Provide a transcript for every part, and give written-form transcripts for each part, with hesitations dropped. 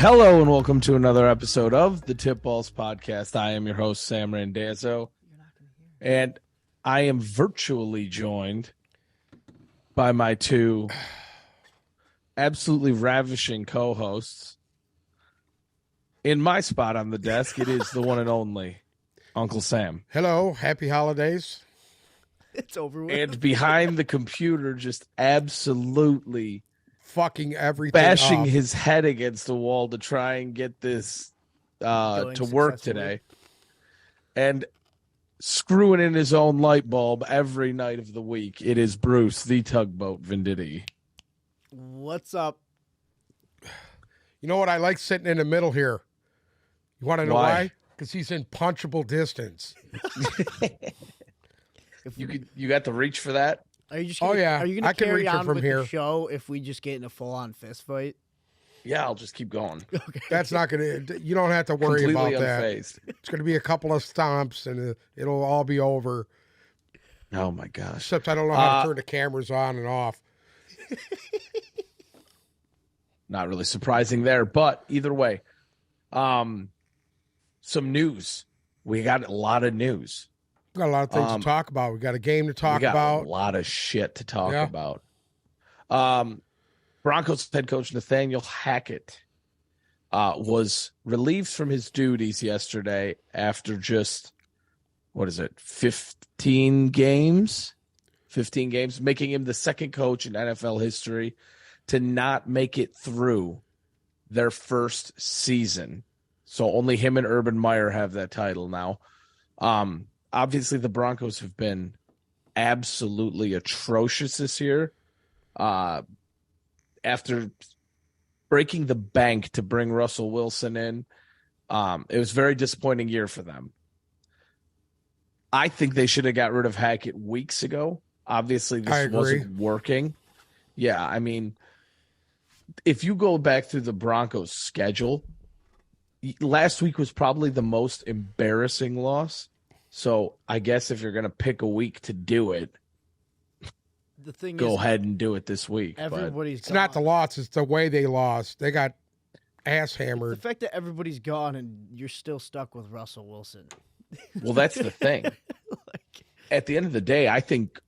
Hello and welcome to another episode of the Tip Balls Podcast. I am your host, Sam Randazzo, and I am virtually joined by my two absolutely ravishing co-hosts. In my spot on the desk, it is the one and only Uncle Sam. Hello, happy holidays. It's over with. And behind the computer, just absolutely Fucking everything bashing up. his head against the wall to try and get this to work today. And screwing in his own light bulb every night of the week. It is Bruce, the Tugboat Venditti. What's up? You know what? I like sitting in the middle here. You want to know Why? why? Because he's in punchable distance. You got the reach for that? Are you just Oh, gonna, yeah. Are you I going to can carry reach it on from with here. the show if we just get in a full-on fist fight? Yeah, I'll just keep going. Okay. That's not going to, you don't have to worry about Completely that. unfazed. It's going to be a couple of stomps and it'll all be over. Oh my gosh. Except I don't know how to turn the cameras on and off. Not really surprising there, but either way. Some news. We got a lot of news. We've got a lot of things to talk about. We got a game to talk We got about. a lot of shit to talk Yeah. about. Broncos head coach Nathaniel Hackett was relieved from his duties yesterday after just, 15 games? 15 games, making him the second coach in NFL history to not make it through their first season. So only him and Urban Meyer have that title now. Obviously, the Broncos have been absolutely atrocious this year. After breaking the bank to bring Russell Wilson in, it was a very disappointing year for them. I think they should have got rid of Hackett weeks ago. Obviously, this wasn't working. Yeah, I mean, if you go back through the Broncos' schedule, last week was probably the most embarrassing loss. So I guess if you're going to pick a week to do it, The thing go is, ahead and do it this week. But everybody's It's gone. not the loss, it's the way they lost. They got ass The hammered. fact that everybody's gone and you're still stuck with Russell Wilson. well, that's the thing. At the end of the day, I think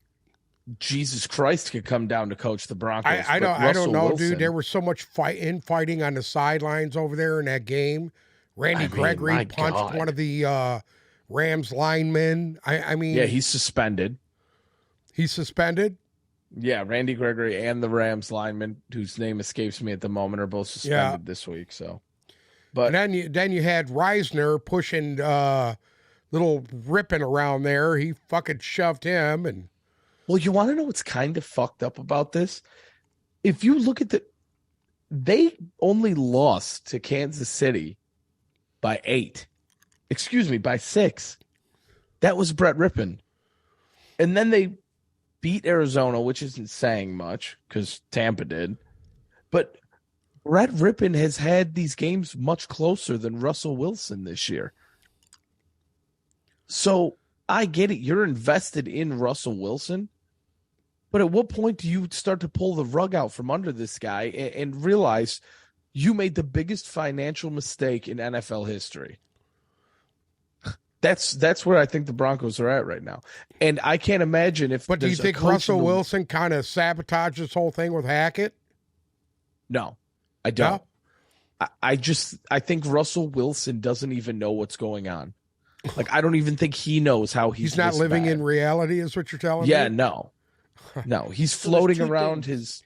Jesus Christ could come down to coach the Broncos. I but don't Russell know, Wilson, dude. There was so much fighting on the sidelines over there in that game. Randy Gregory my punched God. one of the Rams linemen. I mean, yeah, he's suspended. he's suspended. Yeah, Randy Gregory and the Rams lineman, whose name escapes me at the moment, are both suspended this week. So, but And then you had Reisner pushing little Rippin around there. He fucking shoved him, and well, you want to know what's kind of fucked up about this? If you look at they only lost to Kansas City by 6. That was Brett Rippin. And then they beat Arizona, which isn't saying much because Tampa did. But Brett Rippin has had these games much closer than Russell Wilson this year. So I get it. You're invested in Russell Wilson. But at what point do you start to pull the rug out from under this guy and realize you made the biggest financial mistake in NFL history? That's where I think the Broncos are at right now. And I can't imagine if but do you there's a think coach Russell in the- Wilson kind of sabotaged this whole thing with Hackett? No, I don't. No? I think Russell Wilson doesn't even know what's going on. Like, I don't even think he knows how He's not this living bad. in reality, is what you're telling Yeah, me? no. No, he's So there's floating two around things his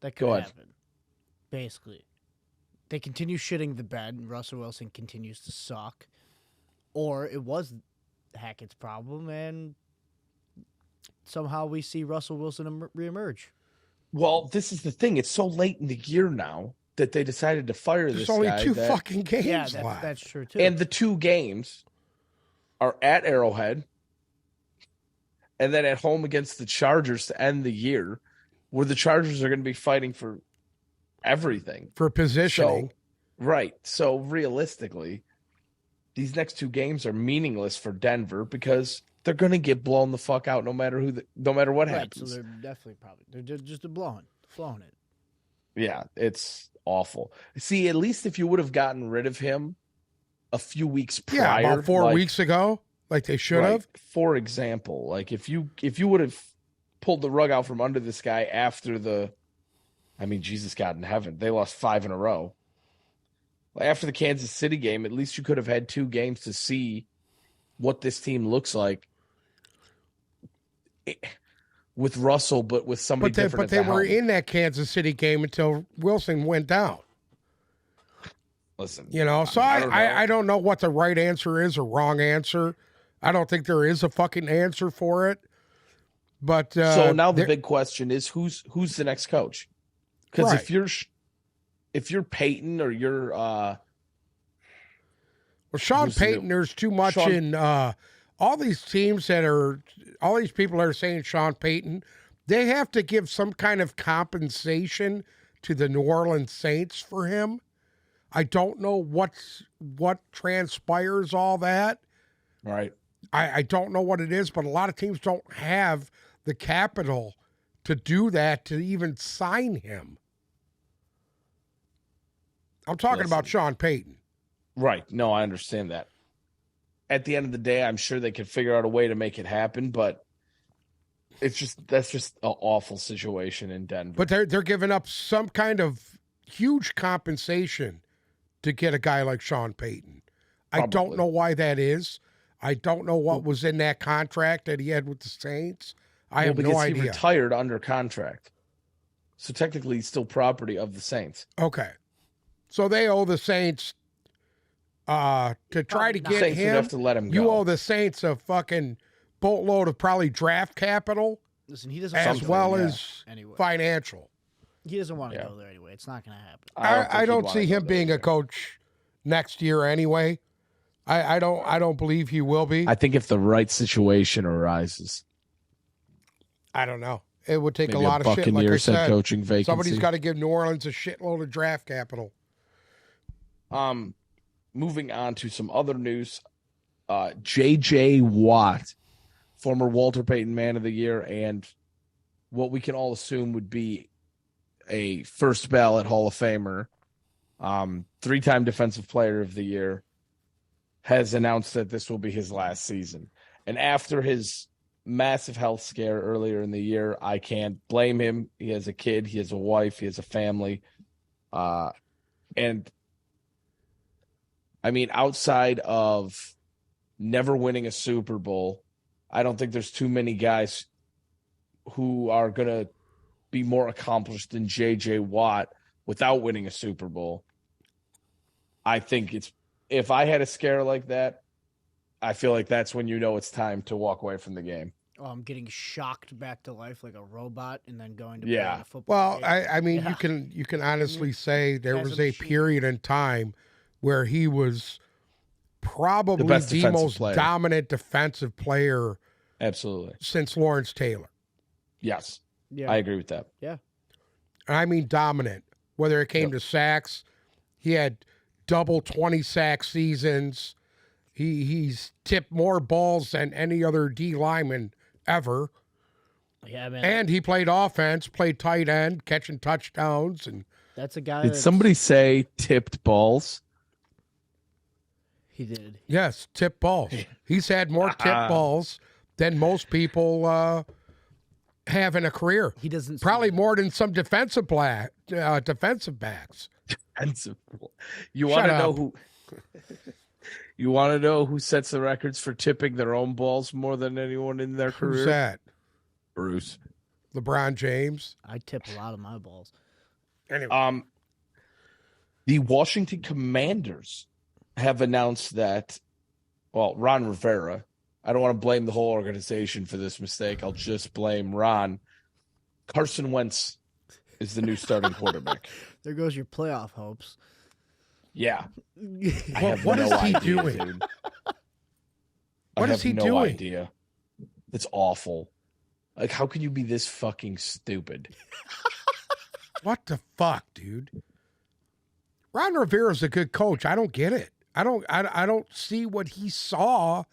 That Go could ahead. happen. Basically. They continue shitting the bed and Russell Wilson continues to suck. Or it was Hackett's problem and somehow we see Russell Wilson reemerge. Well, this is the thing. It's so late in the year now that they decided to fire There's this only guy. two that- fucking games Yeah, left. that's true too. And the two games are at Arrowhead and then at home against the Chargers to end the year, where the Chargers are going to be fighting for everything. For positioning. Right. So realistically, these next two games are meaningless for Denver because they're going to get blown the fuck out no matter what right, happens. so they're definitely they're just blowing it. Yeah, it's awful. See, at least if you would have gotten rid of him a few weeks prior, Yeah, about 4 weeks ago, like they should right, have. for example, like if you would have pulled the rug out from under this guy after Jesus God in heaven, they lost 5 in a row. After the Kansas City game, at least you could have had 2 games to see what this team looks like with Russell, but with somebody different. But they were in that Kansas City game until Wilson went down. Listen, So I don't know what the right answer is or wrong answer. I don't think there is a fucking answer for it. But so now the big question is who's the next coach? Because if you're Peyton or you're Sean Payton, there's too much in all these teams all these people that are saying Sean Payton, they have to give some kind of compensation to the New Orleans Saints for him. I don't know what transpires all that. Right. I don't know what it is, but a lot of teams don't have the capital to do that, to even sign him. I'm talking about Sean Payton. Right. No, I understand that. At the end of the day, I'm sure they could figure out a way to make it happen, but that's just an awful situation in Denver. But they're giving up some kind of huge compensation to get a guy like Sean Payton. Probably. I don't know why that is. I don't know what was in that contract that he had with the Saints. I have no idea. He retired under contract. So technically he's still property of the Saints. Okay. So they owe the Saints to try to get Saints him. Would have to let him go. You owe the Saints a fucking boatload of probably draft capital. Listen, he doesn't as well as financial. He doesn't want to go there anyway. It's not going to happen. I don't see him being a coach next year anyway. I don't believe he will be. I think if the right situation arises. I don't know. It would take maybe a lot of shit. Like I said, coaching vacancy. Somebody's got to give New Orleans a shitload of draft capital. Moving on to some other news. J.J. Watt, former Walter Payton Man of the Year, and what we can all assume would be a first ballot Hall of Famer, 3-time Defensive Player of the Year, has announced that this will be his last season. And after his massive health scare earlier in the year, I can't blame him. He has a kid, he has a wife, he has a family. And I mean, outside of never winning a Super Bowl, I don't think there's too many guys who are going to be more accomplished than J.J. Watt without winning a Super Bowl. I think if I had a scare like that, I feel like that's when you know it's time to walk away from the game. Oh, I'm getting shocked back to life like a robot and then going to play a football Well, game. I mean, you can honestly say there was a period in time where he was probably the most dominant defensive player absolutely since Lawrence Taylor. Yes. Yeah. I agree with that. Yeah. I mean dominant. Whether it came to sacks, he had double 20 sack seasons. He's tipped more balls than any other D lineman ever. Yeah, man. And he played offense, played tight end, catching touchdowns, and that's a guy. Did somebody say tipped balls? He did. Yes, tipped balls. He's had more tipped balls than most people have in a career. He doesn't probably more than some defensive backs. You want to know who? You want to know who sets the records for tipping their own balls more than anyone in their career? Who's that? Bruce. LeBron James. I tip a lot of my balls. Anyway. The Washington Commanders have announced that, well, Ron Rivera, I don't want to blame the whole organization for this mistake. I'll just blame Ron. Carson Wentz is the new starting quarterback. There goes your playoff hopes. Yeah. What is he doing? Dude. What is he doing? No idea. It's awful. Like, how can you be this fucking stupid? What the fuck, dude? Ron Rivera's a good coach. I don't get it. I don't see what he saw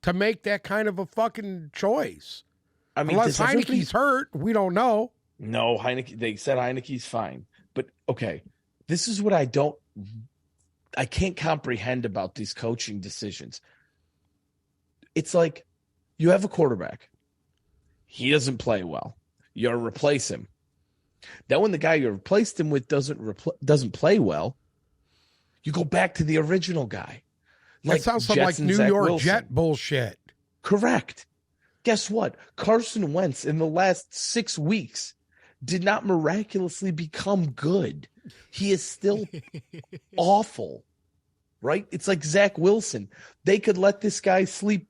to make that kind of a fucking choice. I mean, unless Heineke's hurt, we don't know. No, Heineke. They said Heineke's fine. But okay, this is what I can't comprehend about these coaching decisions. It's like you have a quarterback. He doesn't play well. You replace him. Then when the guy you replaced him with doesn't play well, you go back to the original guy. That sounds like New York Jet bullshit. Correct. Guess what? Carson Wentz in the last 6 weeks did not miraculously become good. He is still awful, right? It's like Zach Wilson. They could let this guy sleep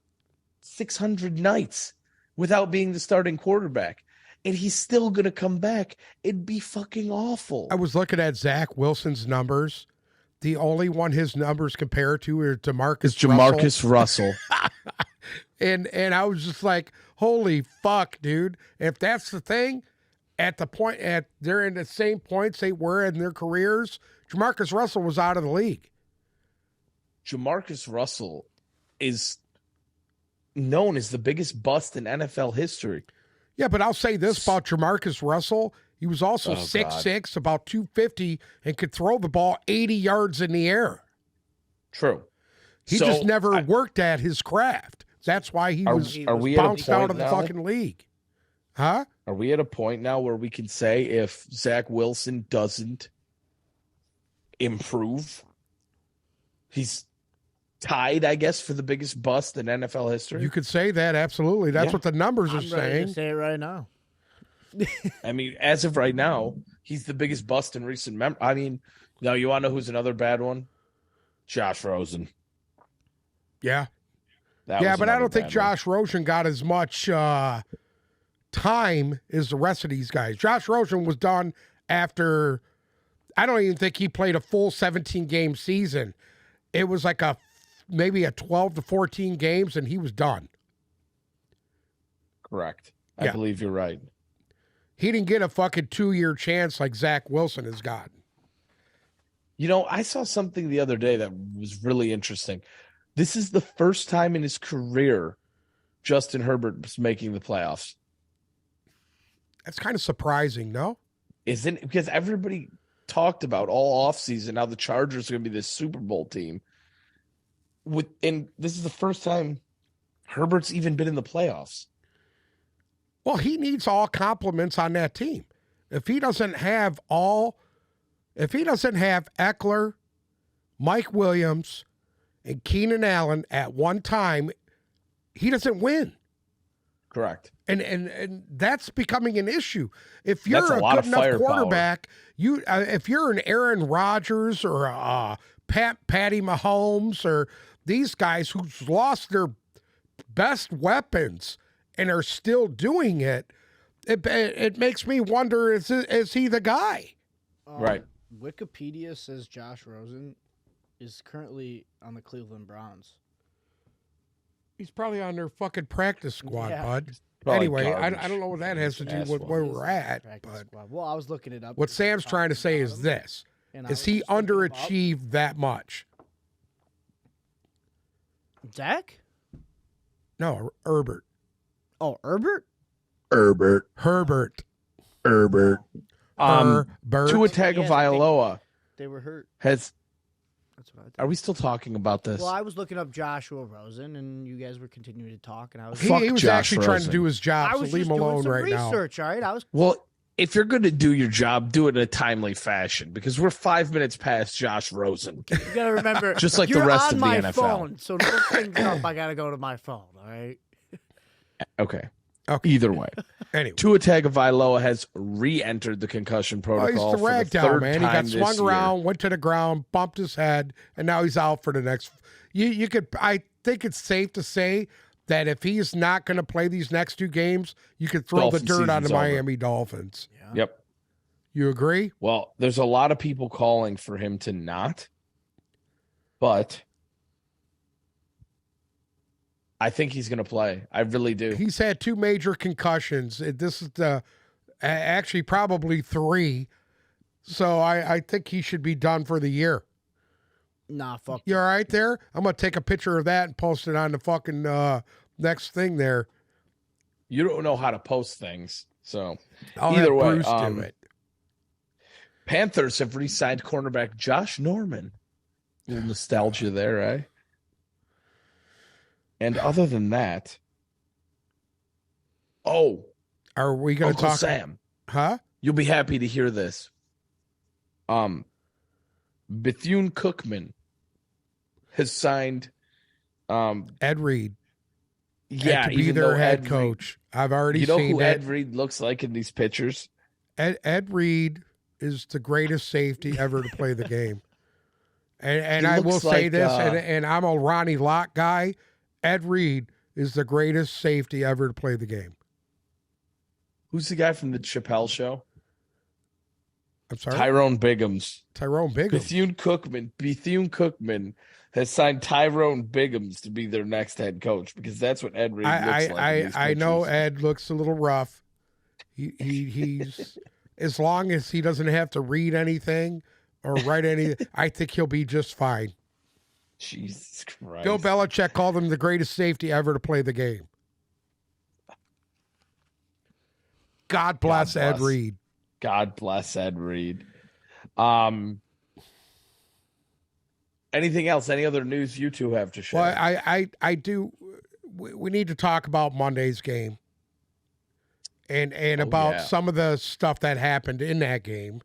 600 nights without being the starting quarterback, and he's still going to come back. It'd be fucking awful. I was looking at Zach Wilson's numbers. The only one his numbers compare to are Jamarcus Russell. and I was just like, holy fuck, dude. If that's the thing, they're in the same points they were in their careers, Jamarcus Russell was out of the league. Jamarcus Russell is known as the biggest bust in NFL history. Yeah, but I'll say this about Jamarcus Russell. He was also 6'6", about 250, and could throw the ball 80 yards in the air. True. He just never worked at his craft. That's why he was bounced out of the fucking league. Huh? Are we at a point now where we can say if Zach Wilson doesn't improve, he's tied, I guess, for the biggest bust in NFL history? You could say that, absolutely. That's what the numbers are saying. I'm ready to say it right now. I mean, as of right now, he's the biggest bust in recent memory. I mean, now you want to know who's another bad one? Josh Rosen. Yeah. But I don't think Josh Rosen got as much time as the rest of these guys. Josh Rosen was done after, I don't even think he played a full 17-game season. It was like maybe a 12 to 14 games, and he was done. Correct. I believe you're right. He didn't get a fucking 2-year chance like Zach Wilson has gotten. You know, I saw something the other day that was really interesting. This is the first time in his career Justin Herbert was making the playoffs. That's kind of surprising, no? Isn't it? Because everybody talked about all offseason how the Chargers are going to be this Super Bowl team. And this is the first time Herbert's even been in the playoffs. Well, he needs all compliments on that team. If he doesn't have Eckler, Mike Williams, and Keenan Allen at one time, he doesn't win. Correct. And that's becoming an issue. If you're a good enough quarterback, if you're an Aaron Rodgers or a Patty Mahomes or these guys who's lost their best weapons and are still doing it, it makes me wonder, is he the guy? Right. Wikipedia says Josh Rosen is currently on the Cleveland Browns. He's probably on their fucking practice squad, bud. Probably anyway, I don't know what that has to do with where we're at. But well, I was looking it up. What Sam's trying to say is this. Is he underachieved that much? Zach? No, Herbert. Oh, Herbert? Herbert. Herbert. Tua Tagovailoa. They were hurt. That's what I thought. Are we still talking about this? Well, I was looking up Joshua Rosen, and you guys were continuing to talk, and I was. He was actually trying to do his job, so leave him alone right now. Research, all right? Well, if you're going to do your job, do it in a timely fashion, because we're 5 minutes past Josh Rosen. You got to remember, just like the rest of the NFL. Phone, so to look things up, I got to go to my phone. All right. Okay. Either way. Anyway. Tua Tagovailoa has re-entered the concussion protocol. He's the rag down, man. He got swung around, went to the ground, bumped his head, and now he's out for the next. I think it's safe to say that if he's not going to play these next 2 games, you could throw the dirt on the Miami Dolphins. Yeah. Yep. You agree? Well, there's a lot of people calling for him to not, but I think he's going to play. I really do. He's had 2 major concussions. This is actually probably 3. So I think he should be done for the year. Nah, fuck. You all right there? I'm going to take a picture of that and post it on the fucking next thing there. You don't know how to post things. So I'll either have way, Bruce do it. Panthers have re-signed cornerback Josh Norman. A little nostalgia there, right? And other than that, are we going to Uncle talk? Sam, Huh? you'll be happy to hear this. Bethune-Cookman has signed Ed Reed. Yeah, to be even their though head Ed coach. I've already Reed, you know seen who that. Ed Reed looks like in these pictures? Ed Reed is the greatest safety ever to play the game. And He I will looks say like, this, and I'm a Ronnie Lott guy. Ed Reed is the greatest safety ever to play the game. Who's the guy from the Chappelle Show? I'm sorry? Tyrone Biggums. Tyrone Biggums. Bethune-Cookman has signed Tyrone Biggums to be their next head coach because that's what Ed Reed looks like. In these I know pictures. Ed looks a little rough. He's as long as he doesn't have to read anything or write anything, I think he'll be just fine. Jesus Christ. Bill Belichick called him the greatest safety ever to play the game. God bless Ed Reed. God bless Ed Reed. Anything else? Any other news you two have to share? Well, I do. We need to talk about Monday's game and about some of the stuff that happened in that game.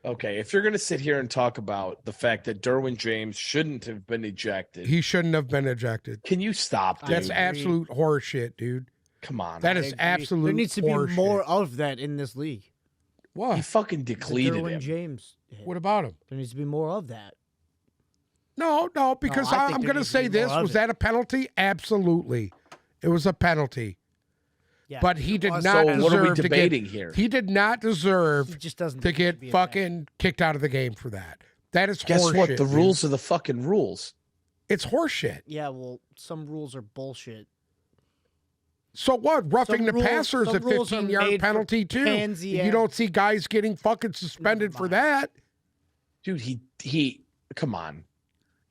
Okay, if you're going to sit here and talk about the fact that Derwin James shouldn't have been ejected, he shouldn't have been ejected. Can you stop, dude? That's absolute horseshit, dude. Come on. That is absolute There needs to be horseshit. more of that in this league. What? He fucking The depleted Derwin him. James hit. What about him? There needs to be more of that. No, because I think I'm there going to needs to say be more this. of Was it. that a penalty? Absolutely. It was a penalty. Yeah, But he did was- not So what are we deserve to debating get, here? He did not He deserve just doesn't to deserve get be a fucking kicked out of the game for that. That is Guess horseshit. what? The dude. rules are the fucking rules. It's horseshit. Yeah, well, some rules are bullshit. So what? Roughing Some the rules- passer is a some rules are 15-yard made for penalty too. pansy You ass- don't see guys getting fucking suspended for mind. that. Dude, he come on.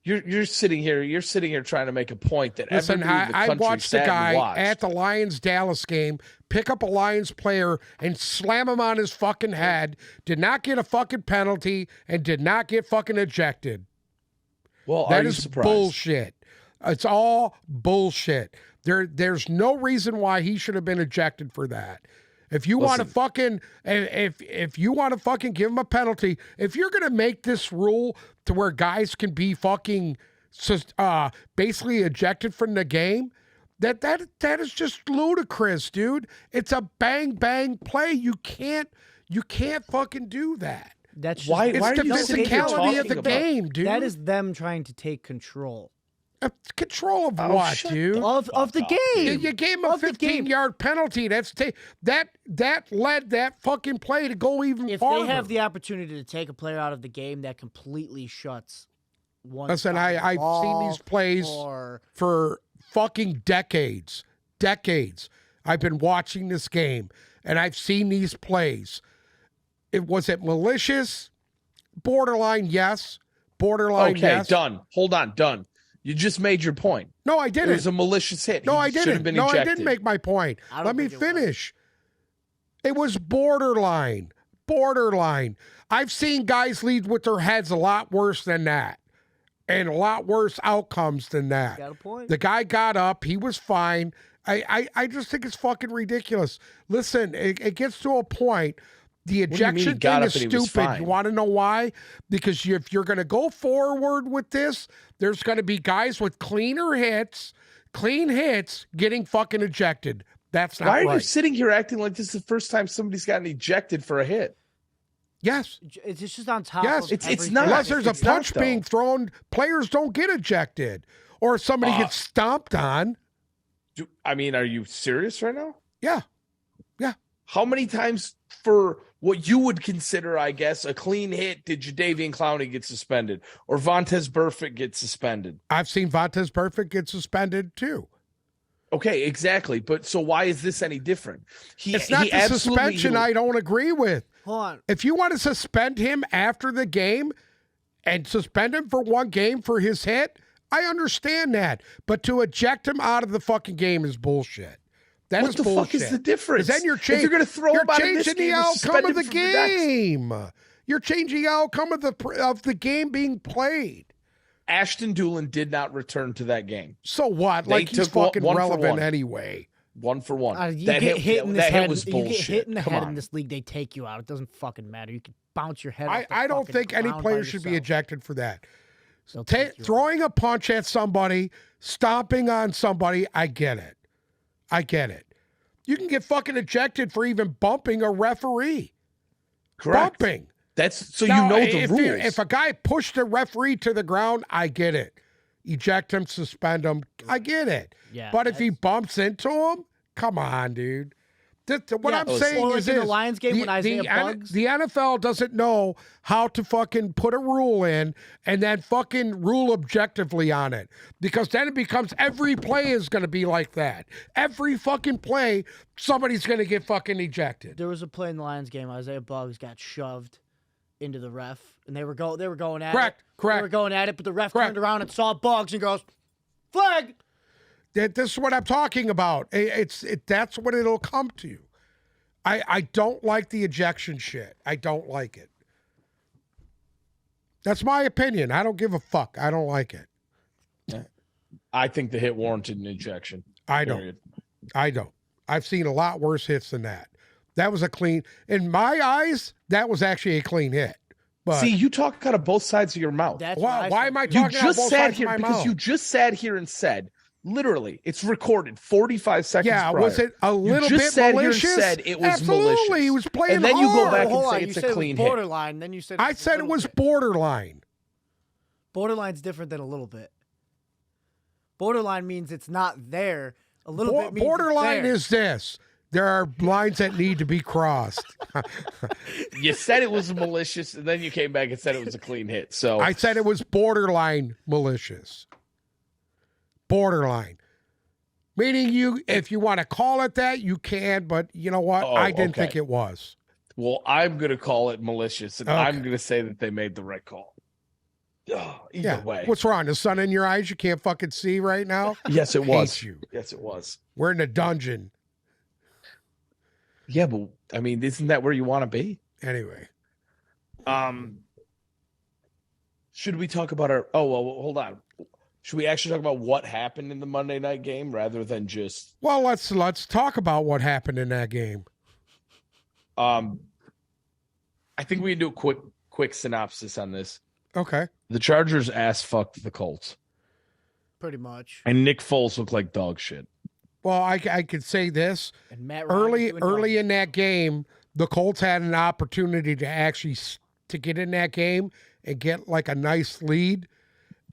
You're sitting here trying to make a point that Listen, everybody in the I country watched the sat and guy watched. at the Lions-Dallas game pick up a Lions player and slam him on his fucking head, did not get a fucking penalty, and did not get fucking ejected. Well, That are you is surprised? bullshit. It's all bullshit. There's no reason why he should have been ejected for that. If you want to Listen. fucking if you want to fucking give him a penalty, if you're gonna make this rule to where guys can be fucking basically ejected from the game, that is just ludicrous, dude. It's a bang bang play. You can't fucking do that. That's just, Why It's are the you sitting here physicality of the talking about- game, dude. that is them trying to take control Control of Oh, what, shut dude? of the game. You gave him a Of the game. 15-yard penalty. That led that fucking play to go even If farther. they have the opportunity to take a player out of the game, that completely shuts one. Listen, side of the I've seen these ball plays or for fucking decades. I've been watching this game, and I've seen these plays. Was it malicious? Borderline, yes. Borderline, Okay, yes. done. Hold on, done. You just made your point. No, I It didn't. was a malicious hit. No, He I should have didn't. been No, I ejected. didn't make my point. I don't Let me think it was. finish. It was borderline. Borderline. I've seen guys lead with their heads a lot worse than that, and a lot worse outcomes than that. got a point. The guy got up. He was fine. I just think it's fucking ridiculous. Listen, it gets to a point. The do you mean he ejection got thing up is and he was stupid. fine? You want to know why? Because if you're going to go forward with this, there's going to be guys with clean hits, getting fucking ejected. That's not Why are right. you sitting here acting like this is the first time somebody's gotten ejected for a hit? Yes. It's just on top. Yes. of It's everything. not. Unless there's a It's not, punch though. being thrown, players don't get ejected. Or somebody gets stomped on. I mean, are you serious right now? Yeah. How many times for what you would consider, I guess, a clean hit did Jadeveon Clowney get suspended or Vontez Burfict get suspended? I've seen Vontez Perfect get suspended too. Okay, exactly. But so why is this any different? It's not the suspension I don't agree with. Hold on. If you want to suspend him after the game and suspend him for one game for his hit, I understand that. But to eject him out of the fucking game is bullshit. That what is the bullshit. fuck is the difference? Then you're if you're going to throw him out of this changing the game, outcome of the suspend him from the next. game. You're changing the outcome of the game being played. Ashton Doolin did not return to that game. So what? They Like he's took fucking one for relevant one. anyway. 1 for 1. You That get hit in this head. was You bullshit. get hit in the Come head on. in this league, they take you out. It doesn't fucking matter. You can bounce your head. I don't think any player should be ejected for that. Throwing a punch at somebody, stomping on somebody, I get it. You can get fucking ejected for even bumping a referee. Correct. Bumping. That's so Now, you know the rules. If a guy pushed a referee to the ground, I get it. Eject him, suspend him. I get it. Yeah, but if he bumps into him, come on, dude. What I'm saying or is like in this, the Lions game when Isaiah Bugs. the NFL doesn't know how to fucking put a rule in and then fucking rule objectively on it. Because then it becomes every play is going to be like that. Every fucking play, somebody's going to get fucking ejected. There was a play in the Lions game. Isaiah Bugs got shoved into the ref, and they were going at it. Correct. They were going at it, but the ref turned around and saw Bugs and goes, flag. This is what I'm talking about. That's what it'll come to. I don't like the ejection shit. I don't like it. That's my opinion. I don't give a fuck. I don't like it. I think the hit warranted an ejection. I don't. I've seen a lot worse hits than that. That was a clean, in my eyes, that was actually a clean hit. But see, you talk out of both sides of your mouth. Why am I You talking out of just both sat sides here of my because mouth? you just sat here and said, literally, it's recorded 45 seconds Yeah, prior. was it a little you bit just sat malicious? here and said it was Absolutely, malicious. he was playing and then you go hard. back and Hold say on, it's you a said clean it was hit. borderline. Then you said I said it was borderline. Borderline's different than a little bit. Borderline means it's not there. A little bit means borderline it's there. is this. There are lines that need to be crossed. You said it was malicious, and then you came back and said it was a clean hit. So I said it was borderline malicious. Borderline. Meaning if you want to call it that, you can, but you know what? I didn't think it was. Well, I'm going to call it malicious, and I'm going to say that they made the right call. Either way. What's wrong? The sun in your eyes you can't fucking see right now? Yes, it was. Hate you. Yes, it was. We're in a dungeon. Yeah, but I mean, isn't that where you want to be? Anyway. Should we talk about our? Oh, well, hold on. Should we actually talk about what happened in the Monday night game rather than just? Well, let's talk about what happened in that game. I think we can do a quick synopsis on this. Okay. The Chargers ass fucked the Colts, Pretty much. and Nick Foles looked like dog shit. Well, I could say this. And Matt Ryan doing early well. in that game, the Colts had an opportunity to actually to get in that game and get like a nice lead,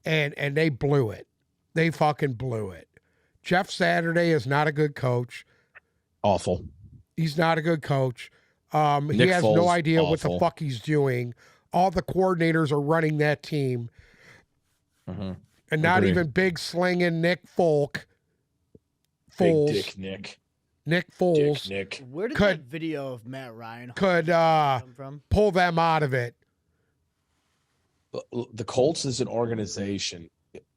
and they blew it. They fucking blew it. Jeff Saturday is not a good coach. Awful. He's not a good coach. He Nick has Foles, no idea what the awful. fuck he's doing. All the coordinators are running that team, and not Agree. even big slinging Nick Foles. Big Dick Nick. Nick Foles Dick Nick. Where did could- that video of Matt Ryan could come from? pull them out of it. The Colts as an organization,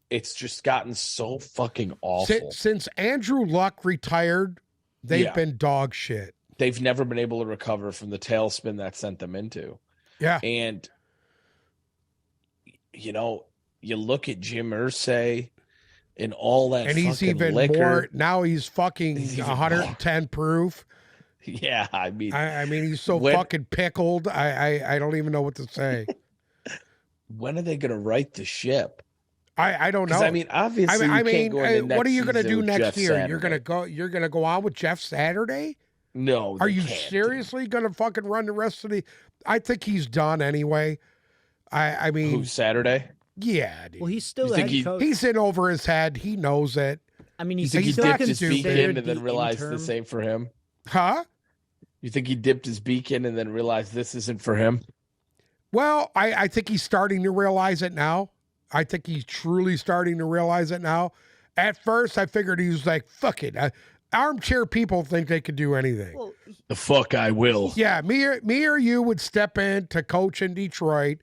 it's just gotten so fucking awful. Since Andrew Luck retired, they've Yeah. been dog shit. They've never been able to recover from the tailspin that sent them into. Yeah. And, you know, you look at Jim Irsay and all that And he's fucking even liquor. more, now he's fucking He's even 110 proof. Yeah, I mean, I mean, he's so When- fucking pickled. I don't even know what to say. when are they going to right the ship? I don't know. Because, I mean, obviously, I you mean, can't go into next what are you going to season do with next Jeff year? Saturday. You're gonna go on with Jeff Saturday? No, Are they you can't, dude. seriously going to fucking run the rest of the? I think he's done anyway. I mean, Who, Saturday? yeah, dude. Well, he's still You the think head he- coach. He's in over his head. He knows it. I mean, You he's, think he he's still dipped not his beak considered in and then the realized the interim. same for him? Huh? You think he dipped his beak in and then realized this isn't for him? Well, I think he's starting to realize it now. I think he's truly starting to realize it now. At first, I figured he was like, fuck it. Armchair people think they could do anything. Well, The fuck I will. Yeah, me or you would step in to coach in Detroit,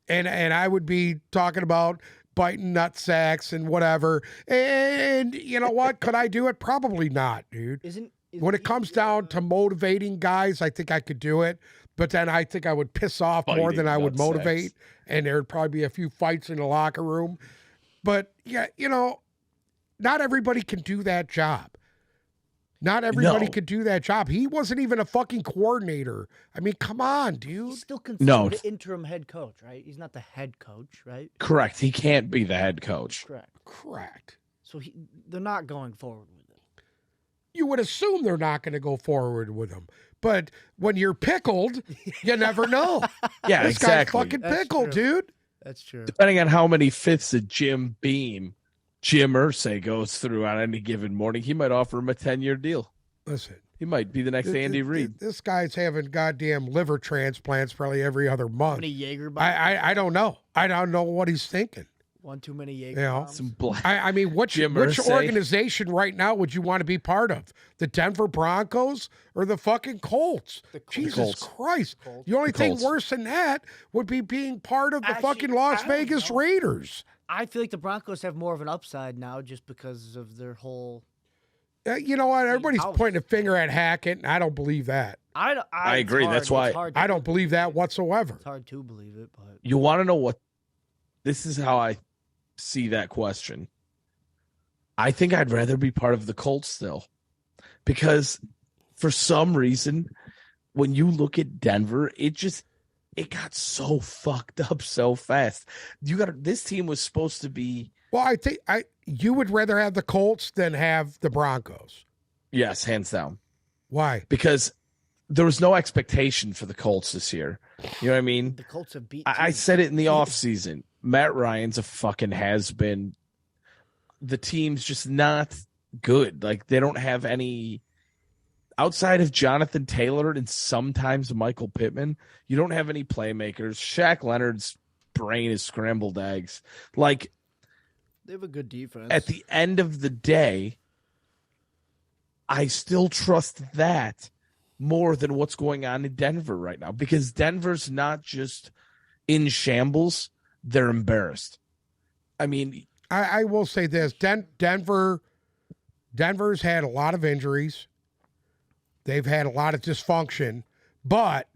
and I would be talking about biting nut sacks and whatever. And you know what? Could I do it? Probably not, dude. When it comes down to motivating guys, I think I could do it. But then I think I would piss off more than I would motivate. And there'd probably be a few fights in the locker room. But, yeah, you know, not everybody can do that job. Not everybody could do that job. He wasn't even a fucking coordinator. I mean, come on, dude. He's still considered the interim head coach, right? He's not the head coach, right? Correct. He can't be the head coach. Correct. So they're not going forward with it. You would assume they're not going to go forward with him. But when you're pickled, you never know. Yeah, this exactly. guy's fucking pickled, dude. That's true. Depending on how many fifths of Jim Irsay goes through on any given morning, he might offer him a 10-year deal. Listen. He might be the next Andy Reid. This guy's having goddamn liver transplants probably every other month. How many Jaeger bombs? I don't know. I don't know what he's thinking. One too many Jaeger bombs. I mean, which organization right now would you want to be part of? The Denver Broncos or the fucking Colts? Jesus Christ. The only thing worse than that would be being part of the fucking Las Vegas Raiders. I feel like the Broncos have more of an upside now just because of their whole... you know what? Everybody's pointing a finger at Hackett, and I don't believe that. I agree. That's why I don't believe that whatsoever. It's hard to believe it, but... You want to know what... This is how I see that question. I think I'd rather be part of the Colts still. Because for some reason, when you look at Denver, it got so fucked up so fast. This team was supposed to be... Well, I think you would rather have the Colts than have the Broncos. Yes, hands down. Why? Because there was no expectation for the Colts this year. You know what I mean? The Colts have beat. I said it in the offseason. Matt Ryan's a fucking has-been. The team's just not good. Like, they don't have any... Outside of Jonathan Taylor and sometimes Michael Pittman, you don't have any playmakers. Shaq Leonard's brain is scrambled eggs. Like... They have a good defense. At the end of the day, I still trust that more than what's going on in Denver right now, because Denver's not just in shambles, they're embarrassed. I mean, I will say this. Denver's had a lot of injuries. They've had a lot of dysfunction, but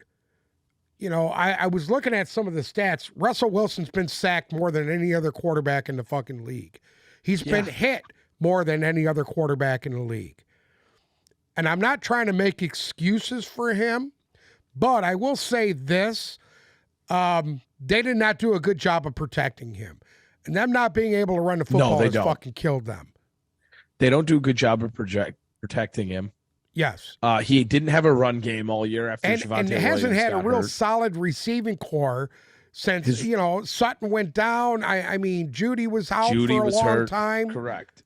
you know, I was looking at some of the stats. Russell Wilson's been sacked more than any other quarterback in the fucking league. He's been hit more than any other quarterback in the league. And I'm not trying to make excuses for him, but I will say this. They did not do a good job of protecting him. And them not being able to run the football has fucking killed them. They don't do a good job of protecting him. Yes. He didn't have a run game all year after Javonte Williams and hasn't had a real hurt. solid receiving core since, Sutton went down. I mean, Judy was out for a long time. Correct.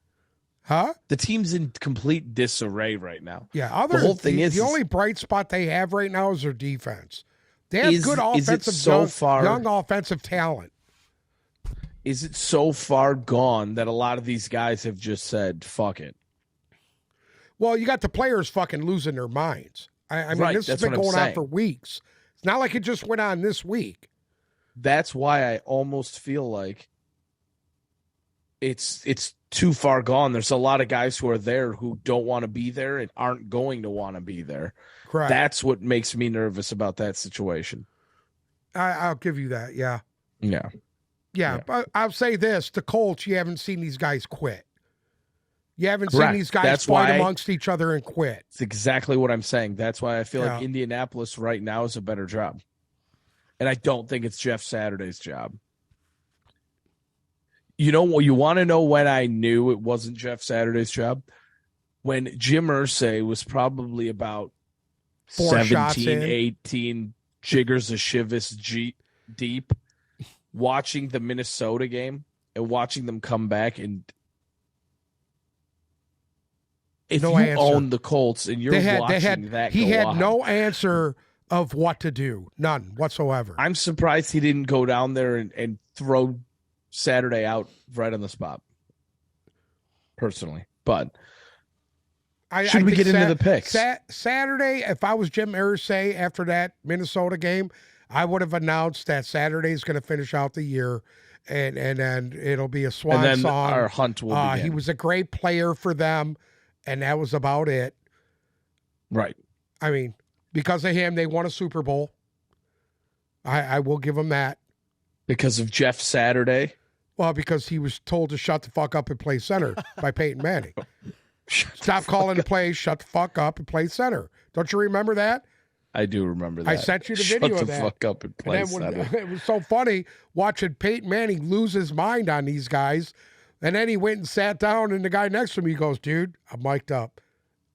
Huh? The team's in complete disarray right now. Yeah. The whole thing the only bright spot they have right now is their defense. They have good offensive, young offensive talent. Is it so far gone that a lot of these guys have just said, fuck it? Well, you got the players fucking losing their minds. I mean, this has been going on for weeks. It's not like it just went on this week. That's why I almost feel like it's too far gone. There's a lot of guys who are there who don't want to be there and aren't going to want to be there. Correct. That's what makes me nervous about that situation. I'll give you that, yeah. Yeah. But I'll say this. The Colts, you haven't seen these guys quit. You haven't seen these guys fight amongst each other and quit. It's exactly what I'm saying. That's why I feel like Indianapolis right now is a better job. And I don't think it's Jeff Saturday's job. You know, you want to know when I knew it wasn't Jeff Saturday's job? When Jim Irsay was probably about 17, 18 jiggers of Chivas deep, watching the Minnesota game and watching them come back. And if you own the Colts and you're watching that he had no answer of what to do. None whatsoever. I'm surprised he didn't go down there and throw Saturday out right on the spot, personally. But should we get into the picks? Saturday, if I was Jim Irsay after that Minnesota game, I would have announced that Saturday is going to finish out the year, and then it'll be a swan And then song. our hunt will begin. He was a great player for them, and that was about it. Right. I mean, because of him, they won a Super Bowl. I will give him that. Because of Jeff Saturday? Well, because he was told to shut the fuck up and play center by Peyton Manning. Stop calling the plays, shut the fuck up and play center. Don't you remember that? I do remember that. I sent you the video of that. Shut the fuck up and play center. It was so funny watching Peyton Manning lose his mind on these guys. And then he went and sat down, and the guy next to me goes, dude, I'm mic'd up.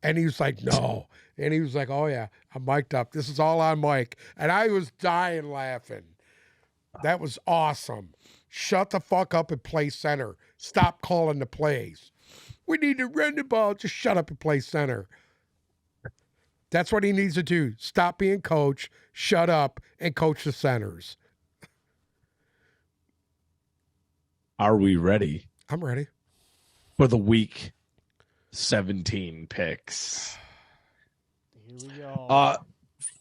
And he was like, no. And he was like, oh, yeah, I'm mic'd up. This is all on mic. And I was dying laughing. That was awesome. Shut the fuck up and play center. Stop calling the plays. We need to run the ball. Just shut up and play center. That's what he needs to do. Stop being coach, shut up, and coach the centers. Are we ready? I'm ready. For the week 17 picks. Here we go.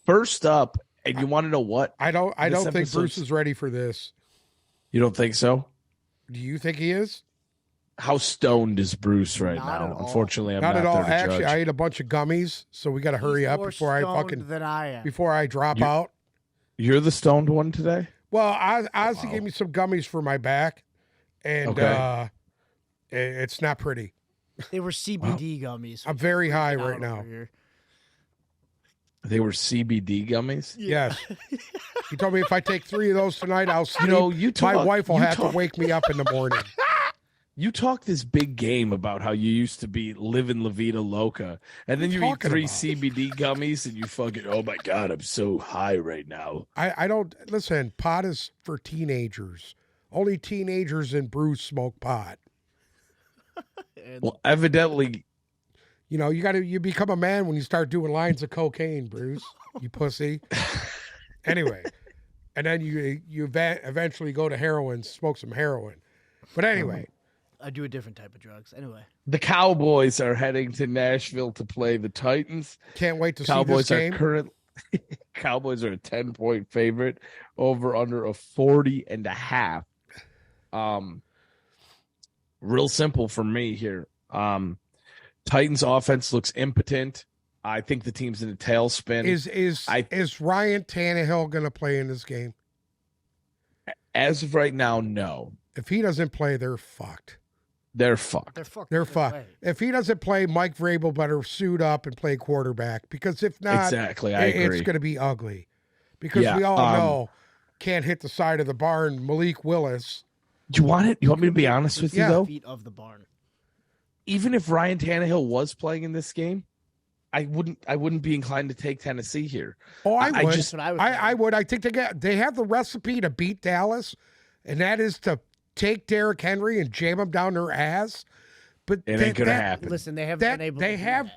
First up, and you want to know what? I don't think Bruce is ready for this. You don't think so? Do you think he is? How stoned is Bruce right Not now? at all. Unfortunately, I'm Not not at all. there to Actually, judge. I ate a bunch of gummies, so we got to hurry He's up more before I stoned than I am. before I drop out. You're the stoned one today? Well, Ozzy gave me some gummies for my back, and it's not pretty. They were CBD gummies. I'm very high Out right now. over here. They were CBD gummies? Yes. He told me if I take 3 of those tonight, I'll sleep. My My wife will have to wake me up in the morning. You talk this big game about how you used to be living La Vida Loca, and then you eat talking 3 about? CBD gummies, and you fucking, oh my God, I'm so high right now. I don't listen. Pot is for teenagers. Only teenagers and Bruce smoke pot. Well, evidently, You know, you become a man when you start doing lines of cocaine, Bruce. You pussy. Anyway, and then you eventually go to heroin, smoke some heroin. But anyway, I do a different type of drugs. Anyway, the Cowboys are heading to Nashville to play the Titans. can't wait to Cowboys see this game. Cowboys are a 10-point favorite over under a 40.5. Real simple for me here. Titans offense looks impotent. I think the team's in a tailspin. Is Ryan Tannehill going to play in this game? As of right now, no. If he doesn't play, they're fucked. They're fucked. They're fucked. If he doesn't play, Mike Vrabel better suit up and play quarterback, because if not, exactly, I agree. It's going to be ugly. Because we all know can't hit the side of the barn. Malik Willis. Do you want it? You want me to be honest with you though? Feet of the barn. Even if Ryan Tannehill was playing in this game, I wouldn't be inclined to take Tennessee here. Oh, I would. That's what I would. I would. I think they have the recipe to beat Dallas, and that is to take Derrick Henry and jam him down their ass. But it ain't gonna happen. Listen, they haven't been able to do that.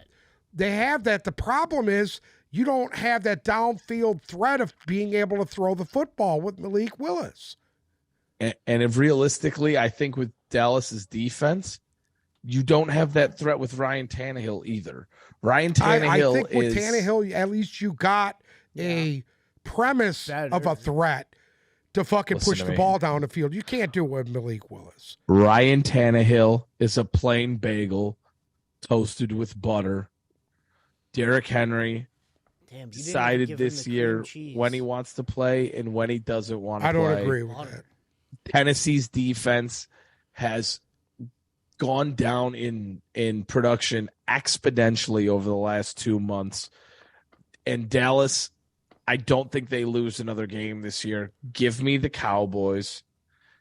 They have that. The problem is you don't have that downfield threat of being able to throw the football with Malik Willis. And if realistically, I think with Dallas's defense, you don't have that threat with Ryan Tannehill either. Ryan Tannehill I think with Tannehill, at least you got a premise of a threat to fucking push the ball down the field. You can't do it with Malik Willis. Ryan Tannehill is a plain bagel toasted with butter. Derrick Henry decided this year when he wants to play and when he doesn't want to play. I don't agree with that. Tennessee's defense has gone down in production exponentially over the last 2 months. And Dallas, I don't think they lose another game this year. Give me the Cowboys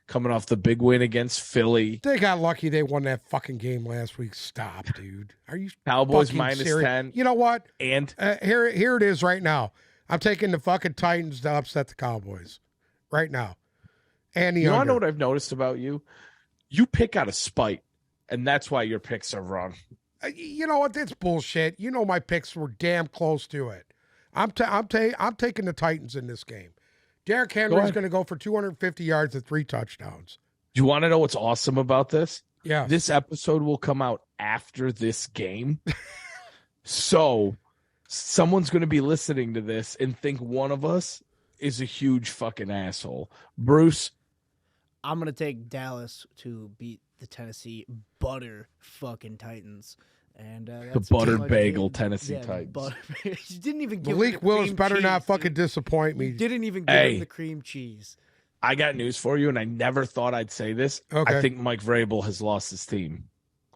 coming off the big win against Philly. They got lucky they won that fucking game last week. Stop, dude. Are you Cowboys fucking minus serious? 10. You know what? And here it is right now. I'm taking the fucking Titans to upset the Cowboys right now. And the you want to under. know what I've noticed about you? You pick out of spite, and that's why your picks are wrong. You know what? That's bullshit. You know my picks were damn close to it. I'm taking the Titans in this game. Derrick Henry's going to go for 250 yards and 3 touchdowns. Do you want to know what's awesome about this? Yeah. This episode will come out after this game. So someone's going to be listening to this and think one of us is a huge fucking asshole. Bruce, I'm going to take Dallas to beat the Tennessee butter fucking Titans. And The that's butter pretty much bagel it. Titans. You didn't even give him Malik the Willis cream better cheese, not fucking dude. disappoint me. You didn't even give him the cream cheese. I got news for you, and I never thought I'd say this. Okay. I think Mike Vrabel has lost his team.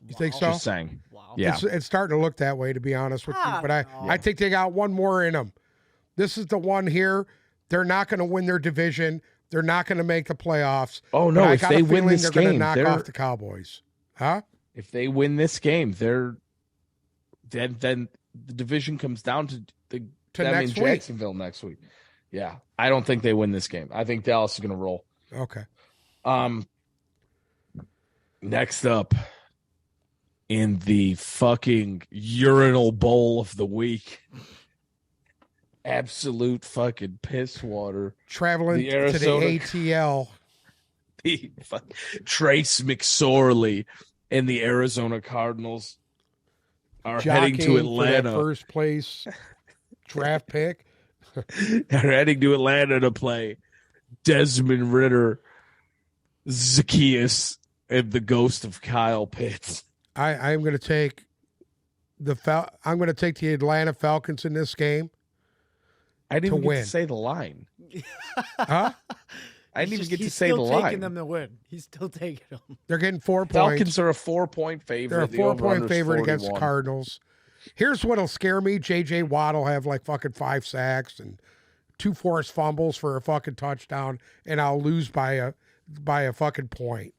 You think so? Just saying. Wow. Yeah. It's starting to look that way, to be honest with you. But no. I think they got one more in them. This is the one here. They're not going to win their division. They're not going to make the playoffs. Oh, no. But I If got they a win feeling this they're going to game, knock off the Cowboys. Huh? if they win this game, then the division comes down to them next in week. Jacksonville next week. Yeah. I don't think they win this game. I think Dallas is going to roll. Okay. Next up in the fucking urinal bowl of the week. Absolute fucking piss water. Traveling The to the Arizona- ATL. Trace McSorley and the Arizona Cardinals are heading to Jockeying for that Atlanta. first place draft pick. They're heading to Atlanta to play Desmond Ritter, Zacchaeus, and the ghost of Kyle Pitts. I'm going to take I'm going to take the Atlanta Falcons in this game. I didn't even get win. to say the line. Huh? I didn't even get to He's say the still taking line. them to win. He's still taking them. They're getting 4 points. Falcons are a 4-point favorite. They're a The 4-point over-under's favorite against the 41. Cardinals. Here's what'll scare me. J.J. Watt will have like fucking 5 sacks and 2 forced fumbles for a fucking touchdown, and I'll lose by a fucking point.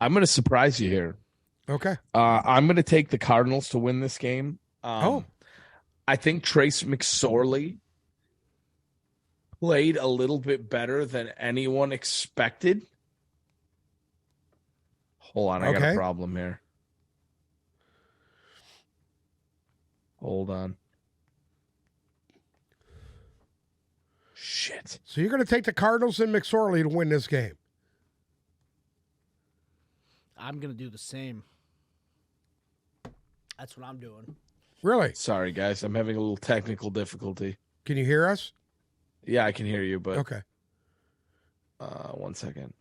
I'm going to surprise you here. Okay. I'm going to take the Cardinals to win this game. Oh. I think Trace McSorley played a little bit better than anyone expected. Hold on, I got a problem here. Hold on. Shit. So you're going to take the Cardinals and McSorley to win this game. I'm going to do the same. That's what I'm doing. Really? Sorry, guys. I'm having a little technical difficulty. Can you hear us? Yeah, I can hear you, but Okay. 1 second.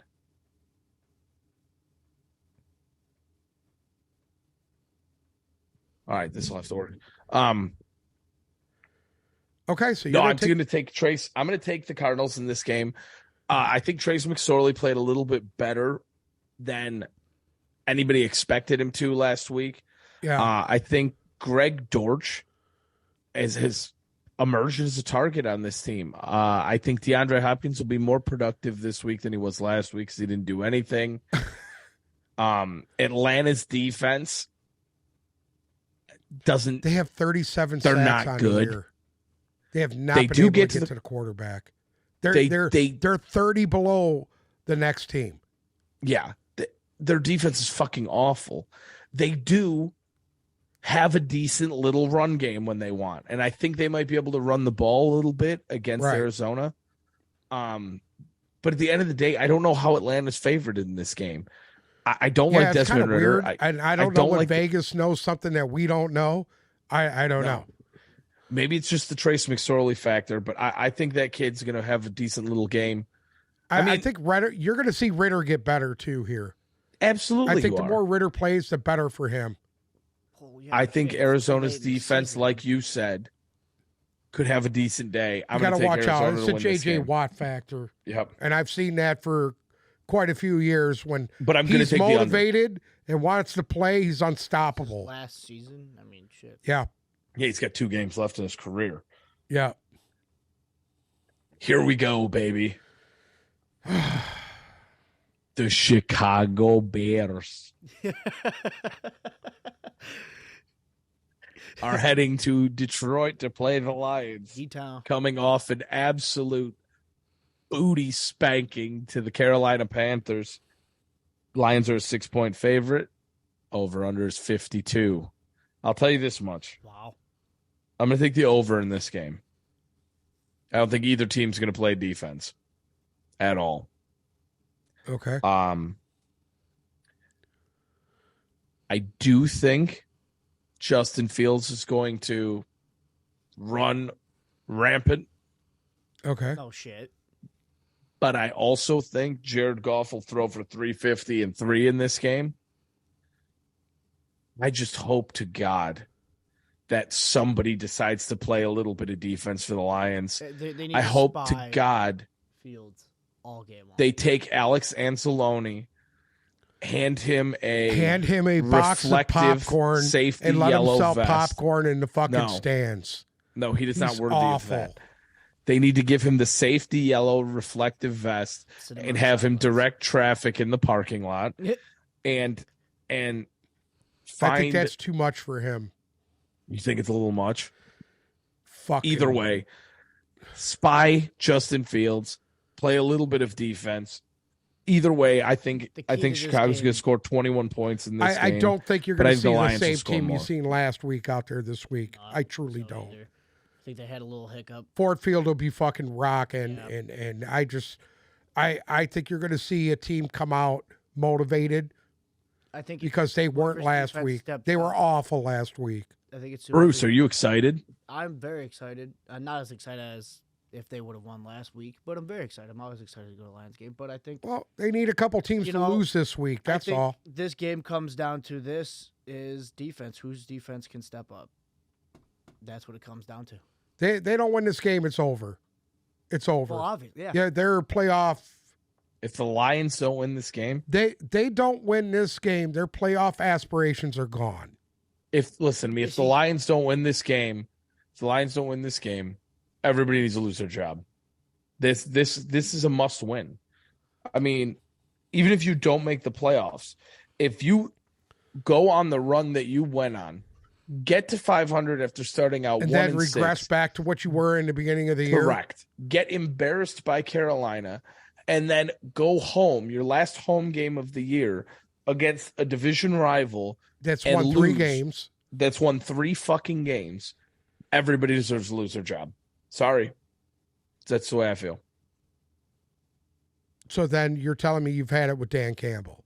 All right, this will have to work. Okay, so No, I'm going to take Trace. I'm going to take the Cardinals in this game. I think Trace McSorley played a little bit better than anybody expected him to last week. Yeah. I think Greg Dortch has emerged as a target on this team. I think DeAndre Hopkins will be more productive this week than he was last week because he didn't do anything. Atlanta's defense doesn't. They have 37 They're sacks not on good. the year. They have not They been do able get to to get to the quarterback. They- They're 30 below the next team. Yeah, their defense is fucking awful. They do have a decent little run game when they want, and I think they might be able to run the ball a little bit against Right. Arizona. But at the end of the day, I don't know how Atlanta's favored in this game. I don't like it's kind Desmond of Ritter. weird. I don't know what Vegas knows something that we don't know. I don't know. Maybe it's just the Trace McSorley factor, but I think that kid's going to have a decent little game. I think Ritter. You're going to see Ritter get better too here. Absolutely, I think the more Ritter plays, the better for him. Oh, I think Arizona's defense, like you said, could have a decent day. I'm You got going to to take watch out. Arizona It's to a win this J.J. game. Watt factor. Yep. And I've seen that for quite a few years. When But I'm going to he's take the under. motivated and wants to play, he's unstoppable. Last season, I mean, shit. Yeah. Yeah, he's got 2 games left in his career. Yeah. Here we go, baby. The Chicago Bears are heading to Detroit to play the Lions, E-Town. coming off an absolute booty spanking to the Carolina Panthers. Lions are a 6-point favorite. Over under is 52. I'll tell you this much. Wow. I'm going to take the over in this game. I don't think either team's going to play defense at all. Okay. I do think Justin Fields is going to run rampant. Okay. Oh, shit. But I also think Jared Goff will throw for 350 and 3 in this game. I just hope to God that somebody decides to play a little bit of defense for the Lions. They need I to hope to spy God Fields all game long. they take Alex Anzalone, hand him a box of popcorn safety and let him yellow sell vest. popcorn in the fucking stands. No, he is not He's worthy awful. of that. They need to give him the safety yellow reflective vest and have him direct traffic in the parking lot. and find, I think that's too much for him. You think it's a little much? Fuck. Either way, spy Justin Fields, play a little bit of defense. Either way, I think Chicago's going to score 21 points in this game. I don't think you're going to see the same team more. you've seen last week out there this week. I truly don't. Either. I think they had a little hiccup. Ford Field will be fucking rocking, and I think you're going to see a team come out motivated. I think because they weren't last week. They were awful last week. I think it's Bruce. Are you excited? I'm very excited. I'm not as excited as if they would have won last week, but I'm very excited. I'm always excited to go to Lions game, but I think they need a couple teams to lose this week. That's all. This game comes down to this is defense. Whose defense can step up? That's what it comes down to. They don't win this game, it's over. It's over. Well, obviously, yeah. Yeah, they're playoff. If the Lions don't win this game, they don't win this game, their playoff aspirations are gone. If the Lions don't win this game, everybody needs to lose their job. This is a must win. I mean, even if you don't make the playoffs, if you go on the run that you went on, get to 500 after starting out and 1 then and regress 6. back to what you were in the beginning of the year. Correct. Get embarrassed by Carolina, and then go home, your last home game of the year, against a division rival that's won 3 games. That's won 3 fucking games. Everybody deserves to lose their job. Sorry. That's the way I feel. So then you're telling me you've had it with Dan Campbell.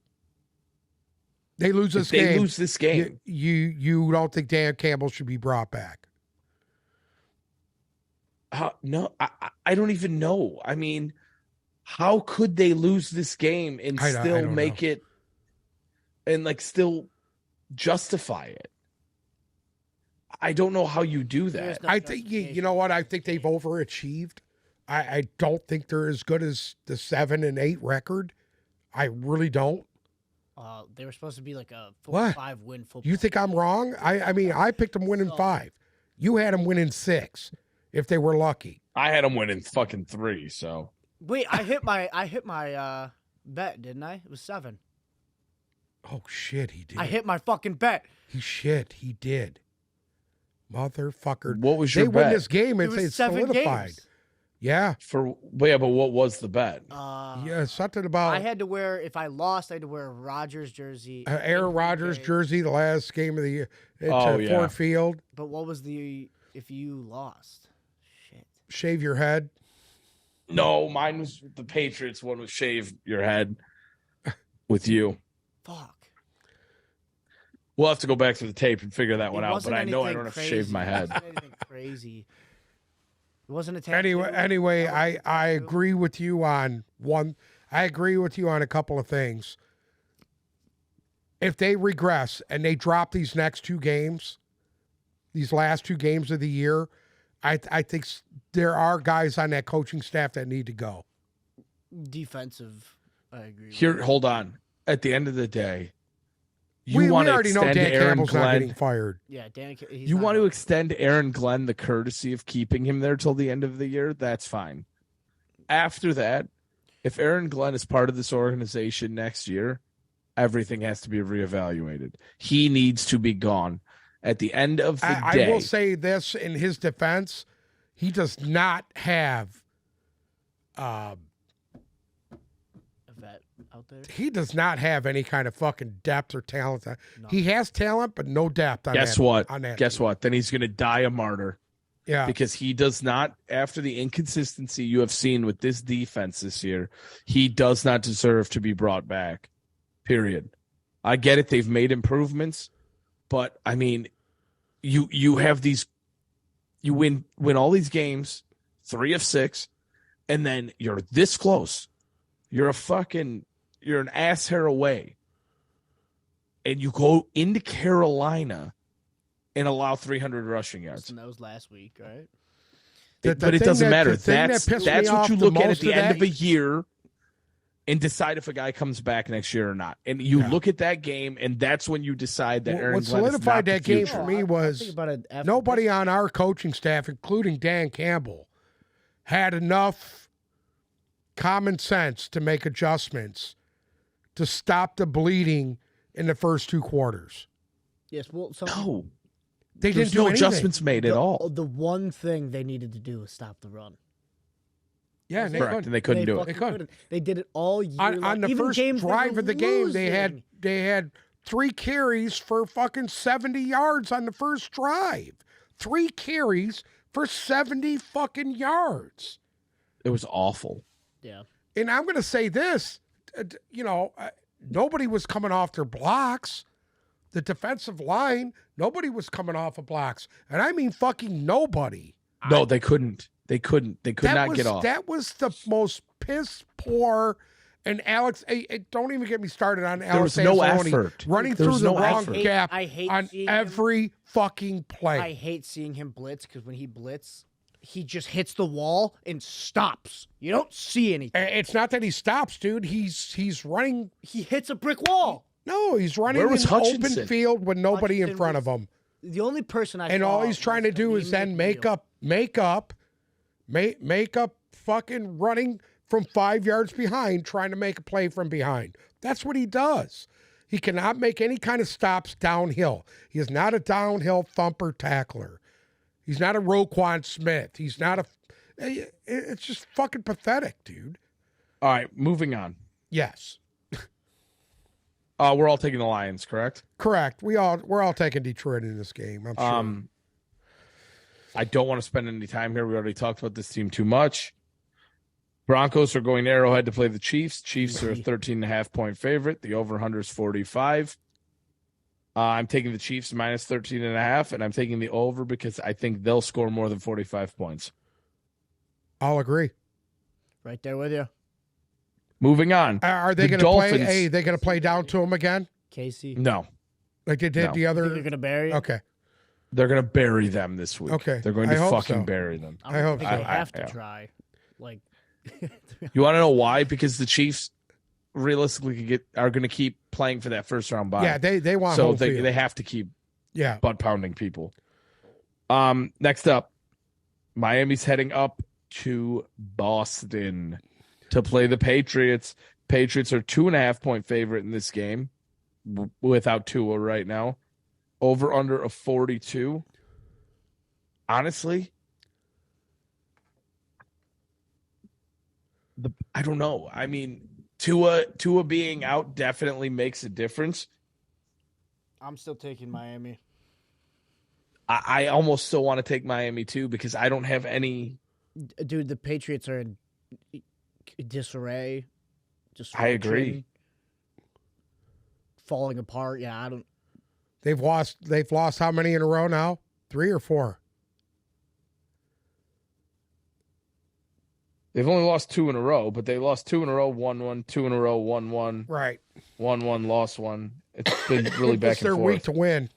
They lose this game. They lose this game. You don't think Dan Campbell should be brought back? No, I don't even know. I mean, how could they lose this game and still make it and still justify it? I don't know how you do that. I think you know what? I think they've overachieved. I don't think they're as good as the 7-8 record. I really don't. They were supposed to be like a 4-5 win football. You think I'm wrong? I mean, I picked them winning 5. You had them winning 6, if they were lucky. I had them winning fucking 3. So wait, I hit my bet, didn't I? It was 7. Oh shit, he did. I hit my fucking bet. He did. Motherfucker. What was your bet? They win this game and it's 7 solidified. games. Yeah. But what was the bet? Something about I had to wear, if I lost, I had to wear a Rodgers jersey. Aaron Rodgers jersey, the last game of the year yeah. Ford Field. But what was if you lost? Shit. Shave your head. No, mine was the Patriots one was shave your head with you. Fuck. We'll have to go back to the tape and figure that one out, but I know I don't have to crazy. shave my head. It wasn't anything crazy. It wasn't a tattoo. Anyway, I agree with you on one. I agree with you on a couple of things. If they regress and they drop these next 2 games, these last 2 games of the year, I think there are guys on that coaching staff that need to go. Defensive, I agree. Here, hold on. At the end of the day, we already know Dan Aaron Campbell's not getting fired. Yeah, you want to extend Aaron Glenn the courtesy of keeping him there till the end of the year? That's fine. After that, if Aaron Glenn is part of this organization next year, everything has to be reevaluated. He needs to be gone. At the end of the day, I will say this in his defense: he does not have. A vet out there. He does not have any kind of fucking depth or talent. No. He has talent, but no depth. Guess what? Then he's going to die a martyr. Yeah. Because he does not, after the inconsistency you have seen with this defense this year, he does not deserve to be brought back. Period. I get it. They've made improvements, but I mean, you have these, you win all these games, 3 of 6, and then you're this close. You're an ass hair away. And you go into Carolina and allow 300 rushing yards. Listen, that was last week, right? But it doesn't matter. That's what you look at the end of a year and decide if a guy comes back next year or not. And you look at that game, and that's when you decide that Aaron Glenn solidified is not that game for me was nobody on our coaching staff, including Dan Campbell, had enough common sense to make adjustments to stop the bleeding in the first 2 quarters. Yes, well, no. They There's didn't do no anything. adjustments made at all. The one thing they needed to do was stop the run. Yeah, and correct, and they couldn't do it. They couldn't. They did it all year. On the first drive of the game, they had 3 carries for fucking 70 yards on the first drive. 3 carries for 70 fucking yards. It was awful. Yeah. And I'm going to say this, nobody was coming off their blocks. The defensive line, nobody was coming off of blocks. And I mean fucking nobody. No, they couldn't. They could not get off. That was the most piss poor. And Alex, don't even get me started on Alex. There was no Anzalone effort. running through the wrong gap on every fucking play. I hate seeing him blitz because when he blitz, he just hits the wall and stops. You don't see anything. It's not that he stops, dude. He's running. He hits a brick wall. No, he's running in open field with nobody in front of him. The only person and all he's trying to do is then make up fucking running from 5 yards behind, trying to make a play from behind. That's what he does. He cannot make any kind of stops downhill. He is not a downhill thumper tackler. He's not a Roquan Smith. He's not a. It's just fucking pathetic, dude. All right, moving on. Yes. We're all taking the Lions, correct? Correct. We're all taking Detroit in this game. I'm sure. I don't want to spend any time here. We already talked about this team too much. Broncos are going to Arrowhead to play the Chiefs. Chiefs are a 13.5-point favorite. The over-under is 45. I'm taking the Chiefs minus 13.5, and I'm taking the over because I think they'll score more than 45 points. I'll agree. Right there with you. Moving on. Are they going to play? Hey, they going to play down to him again? Casey. No. Like they did the other. They're going to bury it? Okay. They're going to bury them this week. Okay. They're going to fucking bury them. I hope they have to try. Like, you want to know why? Because the Chiefs realistically are going to keep playing for that first round bye. Yeah, they want so home they field. have to keep butt pounding people. Next up, Miami's heading up to Boston to play the Patriots. Patriots are 2.5-point favorite in this game without Tua right now. Over under a 42. Honestly, I don't know. I mean, Tua being out definitely makes a difference. I'm still taking Miami. I almost still want to take Miami too because I don't have any. Dude, the Patriots are in disarray. I agree. Falling apart. Yeah, I don't. They've lost how many in a row now? 3 or 4? They've only lost 2 in a row, but they lost 2 in a row, 1-1, 2 in a row, 1-1. Right. 1-1, lost 1. It's been really back and forth. It's their week to win.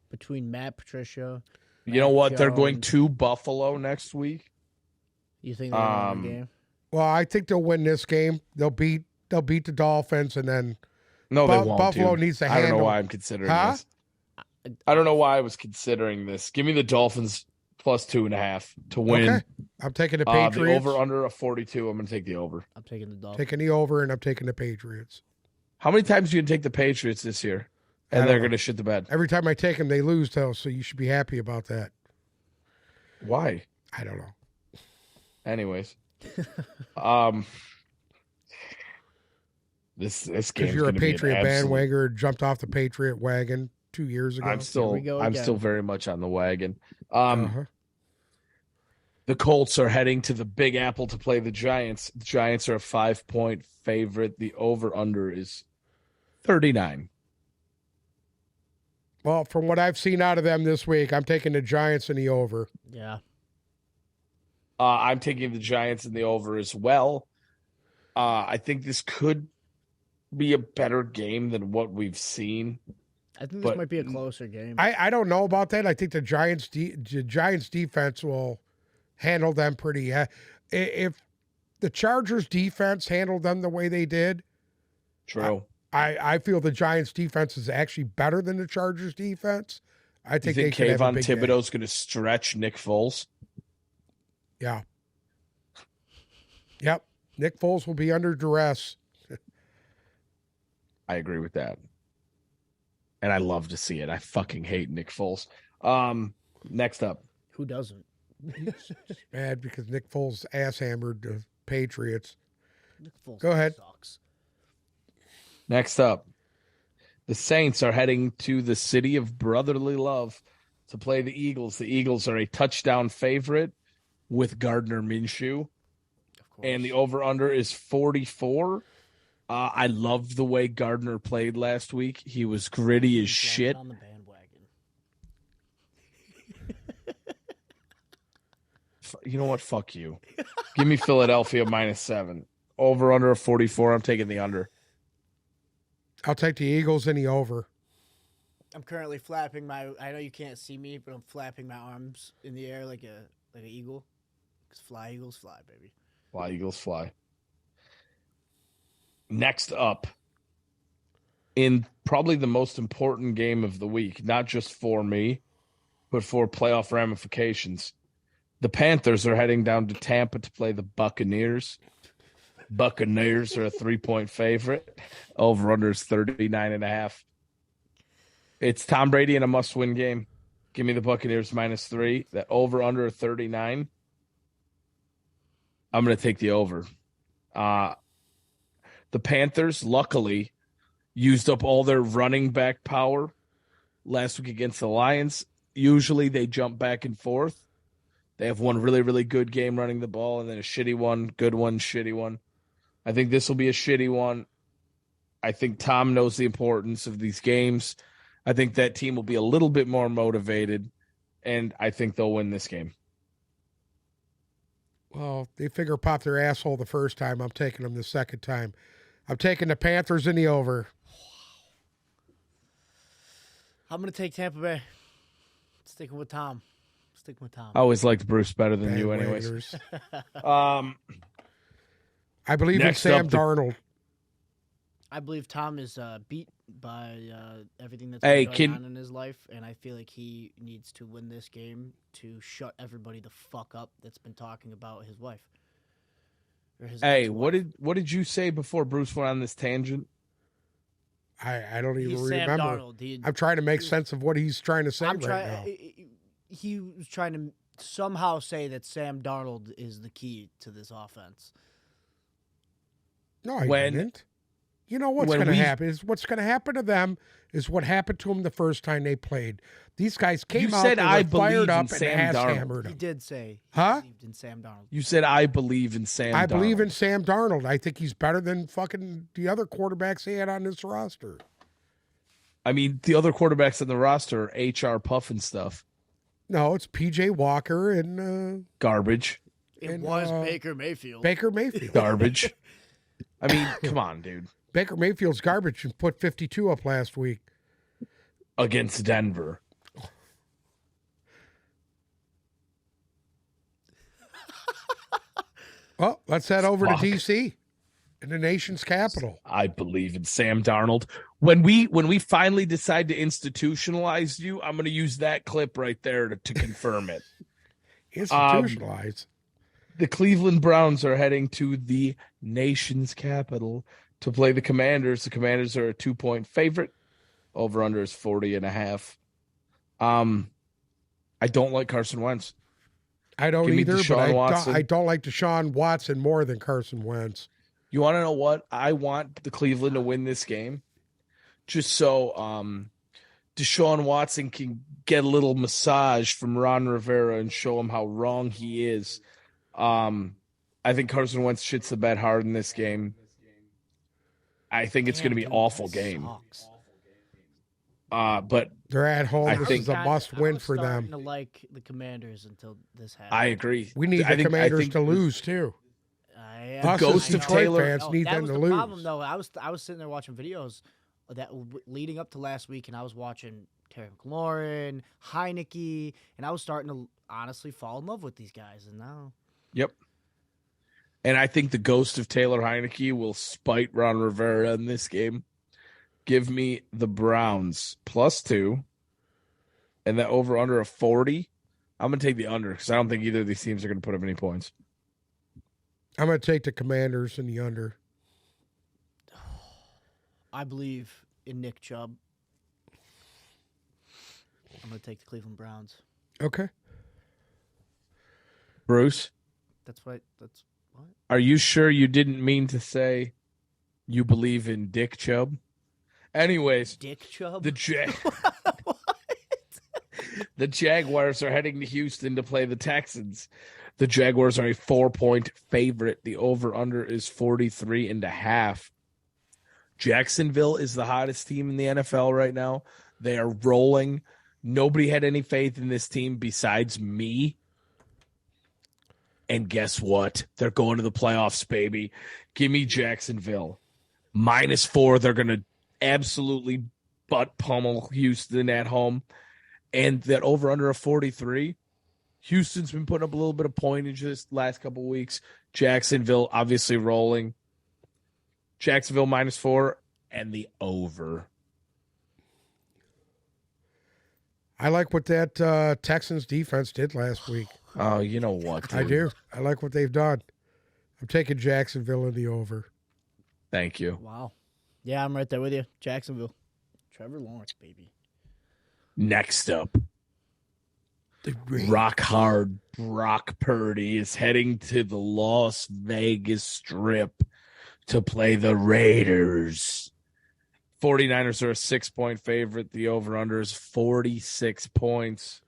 Between Matt Patricia. You know what? They're going to Buffalo next week. You think they'll win the game? Well, I think they'll win this game. They'll beat the Dolphins, and then no, they won't. Buffalo needs to handle. I don't know why I'm considering this. I don't know why I was considering this. Give me the Dolphins plus 2.5 to win. Okay. I'm taking the Patriots. The over under a 42. I'm going to take the over. I'm taking the Dolphins. Taking the over, and I'm taking the Patriots. How many times are you going to take the Patriots this year? And they're going to shit the bed. Every time I take them, they lose, though, so you should be happy about that. Why? I don't know. Anyways. This game because you're a Patriot bandwagoner, jumped off the Patriot wagon 2 years ago. I'm still very much on the wagon. The Colts are heading to the Big Apple to play the Giants. The Giants are a 5-point favorite. The over/under is 39. Well, from what I've seen out of them this week, I'm taking the Giants in the over. Yeah. I'm taking the Giants in the over as well. I think this could be a better game than what we've seen. I think this might be a closer game. I don't know about that. I think the Giants defense will handle them pretty. If the Chargers defense handled them the way they did, true. I feel the Giants defense is actually better than the Chargers defense. I think you they could have a big Thibodeau's going to stretch Nick Foles. Yeah. Yep. Nick Foles will be under duress. I agree with that. And I love to see it. I fucking hate Nick Foles. Next up. Who doesn't? He's mad because Nick Foles ass hammered the Patriots. Nick Foles Go ahead. Sucks. Next up. The Saints are heading to the city of brotherly love to play the Eagles. The Eagles are a touchdown favorite with Gardner Minshew. And the over-under is 44. I loved the way Gardner played last week. He was gritty as shit. On the bandwagon. You know what? Fuck you. Give me Philadelphia -7. Over-under of 44. I'm taking the under. I'll take the Eagles and the over. I'm currently flapping I know you can't see me, but I'm flapping my arms in the air like an eagle. Because fly, Eagles, fly, baby. Fly, Eagles, fly. Next up, in probably the most important game of the week, not just for me, but for playoff ramifications, the Panthers are heading down to Tampa to play the Buccaneers. Buccaneers are a 3-point favorite. Over-under is 39.5. It's Tom Brady in a must-win game. Give me the Buccaneers -3. That over-under 39. I'm going to take the over. The Panthers, luckily, used up all their running back power last week against the Lions. Usually they jump back and forth. They have one really, really good game running the ball and then a shitty one, good one, shitty one. I think this will be a shitty one. I think Tom knows the importance of these games. I think that team will be a little bit more motivated, and I think they'll win this game. Well, they figure pop their asshole the first time. I'm taking them the second time. I'm taking the Panthers in the over. I'm going to take Tampa Bay. Sticking with Tom. I always liked Bruce better than you anyways. I believe in Sam Darnold. I believe Tom is beat by everything that's going on in his life, and I feel like he needs to win this game to shut everybody the fuck up that's been talking about his wife. Hey, what did you say before Bruce went on this tangent? I don't even remember. Sam Darnold. I'm trying to make sense of what he's trying to say now. He was trying to somehow say that Sam Darnold is the key to this offense. No, I didn't. You know what's going to happen is what's going to happen to them is what happened to them the first time they played. These guys came out and were fired up and ass-hammered them. He did say he believed in Sam Darnold. You said, I believe in Sam Darnold. I believe in Sam Darnold. I think he's better than fucking the other quarterbacks they had on this roster. I mean, the other quarterbacks on the roster are HR Puff and stuff. No, it's P.J. Walker and... garbage. It was Baker Mayfield. Baker Mayfield. Garbage. I mean, come on, dude. Baker Mayfield's garbage and put 52 up last week. Against Denver. Well, let's head over to D.C. in the nation's capital. I believe in Sam Darnold. When we finally decide to institutionalize you, I'm going to use that clip right there to confirm it. Institutionalize? The Cleveland Browns are heading to the nation's capital to play the Commanders. The Commanders are a 2-point favorite. Over-under is 40.5. I don't like Carson Wentz. I don't either, but I don't like Deshaun Watson more than Carson Wentz. You want to know what? I want the Cleveland to win this game just so Deshaun Watson can get a little massage from Ron Rivera and show him how wrong he is. I think Carson Wentz shits the bed hard in this game. I think it's going to be an awful game. But They're at home. I This think- is a must-win for them. I was starting to like the Commanders until this happened. I agree. We need the Commanders to lose too. Us ghost as of Detroit Taylor- fans need that them was to the lose. problem, though. I was sitting there watching videos leading up to last week, and I was watching Terry McLaurin, Heineke, and I was starting to honestly fall in love with these guys. And now, Yep. And I think the ghost of Taylor Heineke will spite Ron Rivera in this game. Give me the Browns +2, and that over under a 40. I'm gonna take the under because I don't think either of these teams are gonna put up any points. I'm going to take the Commanders in the under. I believe in Nick Chubb. I'm going to take the Cleveland Browns. Okay. Bruce, That's what. are you sure you didn't mean to say you believe in Dick Chubb? Anyways, Dick Chubb. The Jaguars are heading to Houston to play the Texans. The Jaguars are a 4-point favorite. The over-under is 43.5. Jacksonville is the hottest team in the NFL right now. They are rolling. Nobody had any faith in this team besides me. And guess what? They're going to the playoffs, baby. Give me Jacksonville. -4. They're going to absolutely butt pummel Houston at home. And that over-under of 43, Houston's been putting up a little bit of pointage this last couple of weeks. Jacksonville obviously rolling. Jacksonville -4 and the over. I like what that Texans defense did last week. Oh, you know what? Dude. I do. I like what they've done. I'm taking Jacksonville in the over. Thank you. Wow. Yeah, I'm right there with you. Jacksonville. Trevor Lawrence, baby. Next up, rock hard Brock Purdy is heading to the Las Vegas Strip to play the Raiders. 49ers are a 6-point favorite. The over-under is 46 points.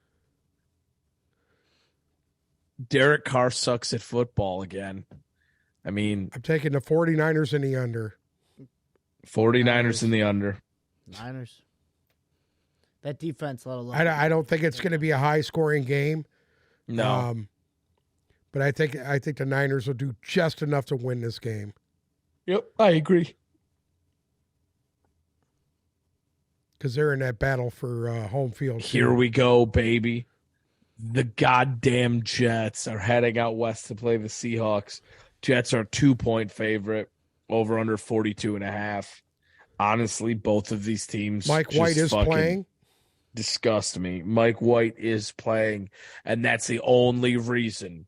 Derek Carr sucks at football again. I mean, I'm taking the 49ers in the under. 49ers in the under. Niners. That defense, let alone. I don't think it's going to be a high-scoring game. No. But I think the Niners will do just enough to win this game. Yep, I agree. Because they're in that battle for home field. Here we go, baby. The goddamn Jets are heading out west to play the Seahawks. Jets are a 2-point favorite. Over under 42.5. Honestly, both of these teams. Mike White is playing. Disgust me. Mike White is playing, and that's the only reason.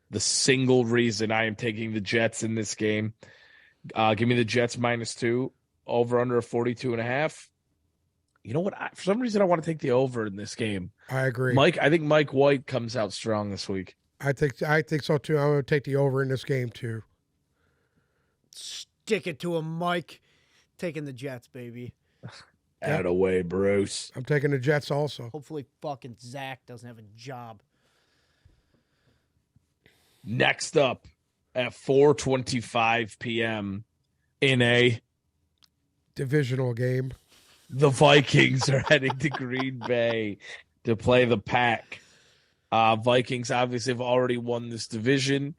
The single reason I am taking the Jets in this game. Give me the Jets -2. Over under 42.5. You know what? For some reason, I want to take the over in this game. I agree. I think Mike White comes out strong this week. I think so too. I'm going to take the over in this game too. Stick it to him, Mike. Taking the Jets, baby. Out of way, Bruce. I'm taking the Jets also. Hopefully fucking Zach doesn't have a job. Next up at 4:25 p.m. in a Divisional game. the Vikings are heading to Green Bay to play the Pack. Vikings obviously have already won this division,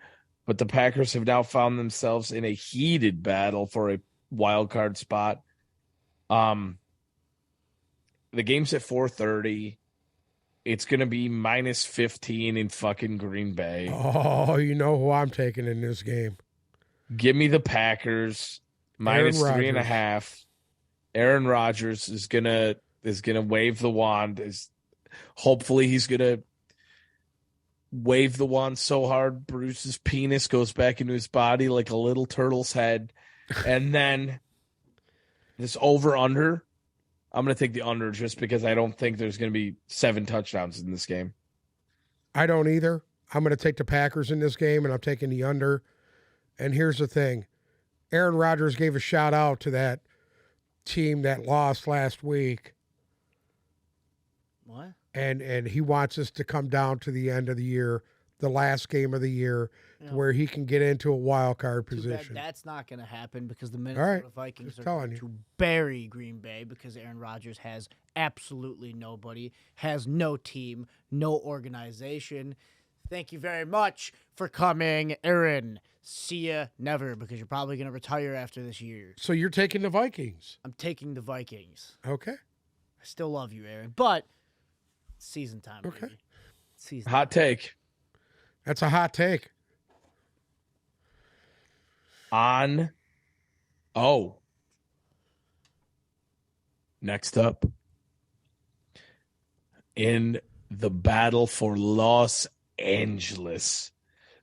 but the Packers have now found themselves in a heated battle for a wild card spot. The game's at 4:30. It's going to be -15 in fucking Green Bay. Oh, you know who I'm taking in this game. Give me the Packers -3.5. Aaron Rodgers is gonna wave the wand. Hopefully he's gonna wave the wand so hard Bruce's penis goes back into his body like a little turtle's head. And then this over-under, I'm going to take the under just because I don't think there's going to be 7 touchdowns in this game. I don't either. I'm going to take the Packers in this game, and I'm taking the under. And here's the thing. Aaron Rodgers gave a shout-out to that team that lost last week. What? And he wants us to come down to the end of the year, the last game of the year, where he can get into a wild card Too bad position. that's not going to happen because the Minnesota Vikings just are telling going you. to bury Green Bay because Aaron Rodgers has absolutely nobody, has no team, no organization. Thank you very much for coming, Aaron. See ya never, because you're probably going to retire after this year. So you're taking the Vikings. I'm taking the Vikings. Okay. I still love you, Aaron, but season time. Okay. Baby. Season. Hot take. That's a hot take. Next up, in the battle for Los Angeles,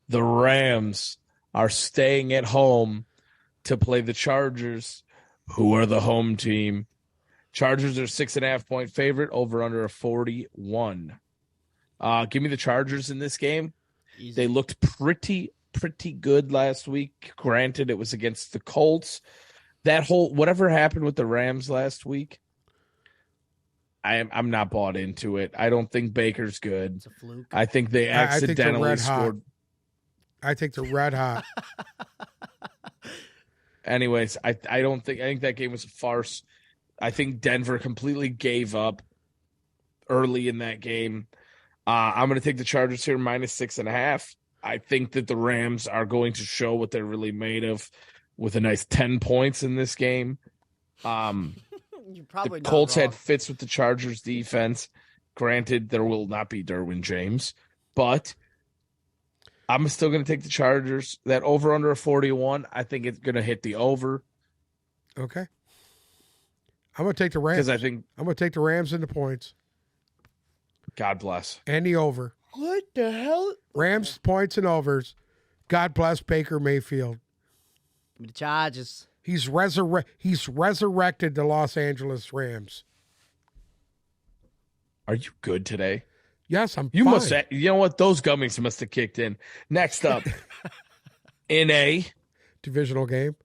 the Rams are staying at home to play the Chargers, who are the home team. Chargers are 6.5-point favorite, over under a 41. Give me the Chargers in this game. Easy. They looked pretty good last week. Granted, it was against the Colts. Whatever happened with the Rams last week, I'm not bought into it. I don't think Baker's good. It's a fluke. I think they accidentally scored. I think they're red hot. Anyways, I think that game was a farce. I think Denver completely gave up early in that game. I'm going to take the Chargers here -6.5. I think that the Rams are going to show what they're really made of with a nice 10 points in this game. You're probably The not Colts wrong. had fits with the Chargers defense. Granted, there will not be Derwin James, but I'm still going to take the Chargers. That over under a 41, I think it's going to hit the over. Okay. I'm going to take the Rams. Because I think, I'm going to take the Rams in the points God bless. and the over. What the hell? Rams points and overs. God bless Baker Mayfield. Give me the Chargers. He's resurrected the Los Angeles Rams. Are you good today? Yes, I'm You fine. must have, you know what? Those gummies must have kicked in. Next up, in A, Divisional game.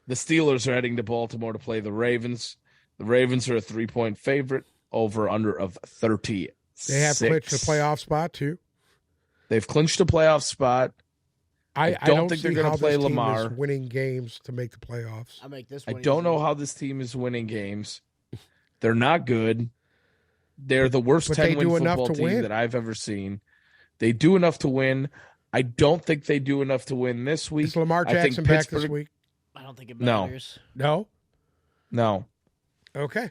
the Steelers are heading to Baltimore to play the Ravens. The Ravens are a 3-point favorite, over under of 36. They have clinched a playoff spot too. They've clinched a playoff spot. I don't don't think see they're gonna how play this team Lamar. is winning games to make the playoffs. I'll make this I one. don't easy. know how this team is winning games. They're not good. They're the worst But they 10-win do enough football to team win. that I've ever seen. They do enough to win. I don't think they do enough to win this week. Is Lamar I think Jackson back this Pittsburgh- week? I don't think it No. matters. No. No. Okay.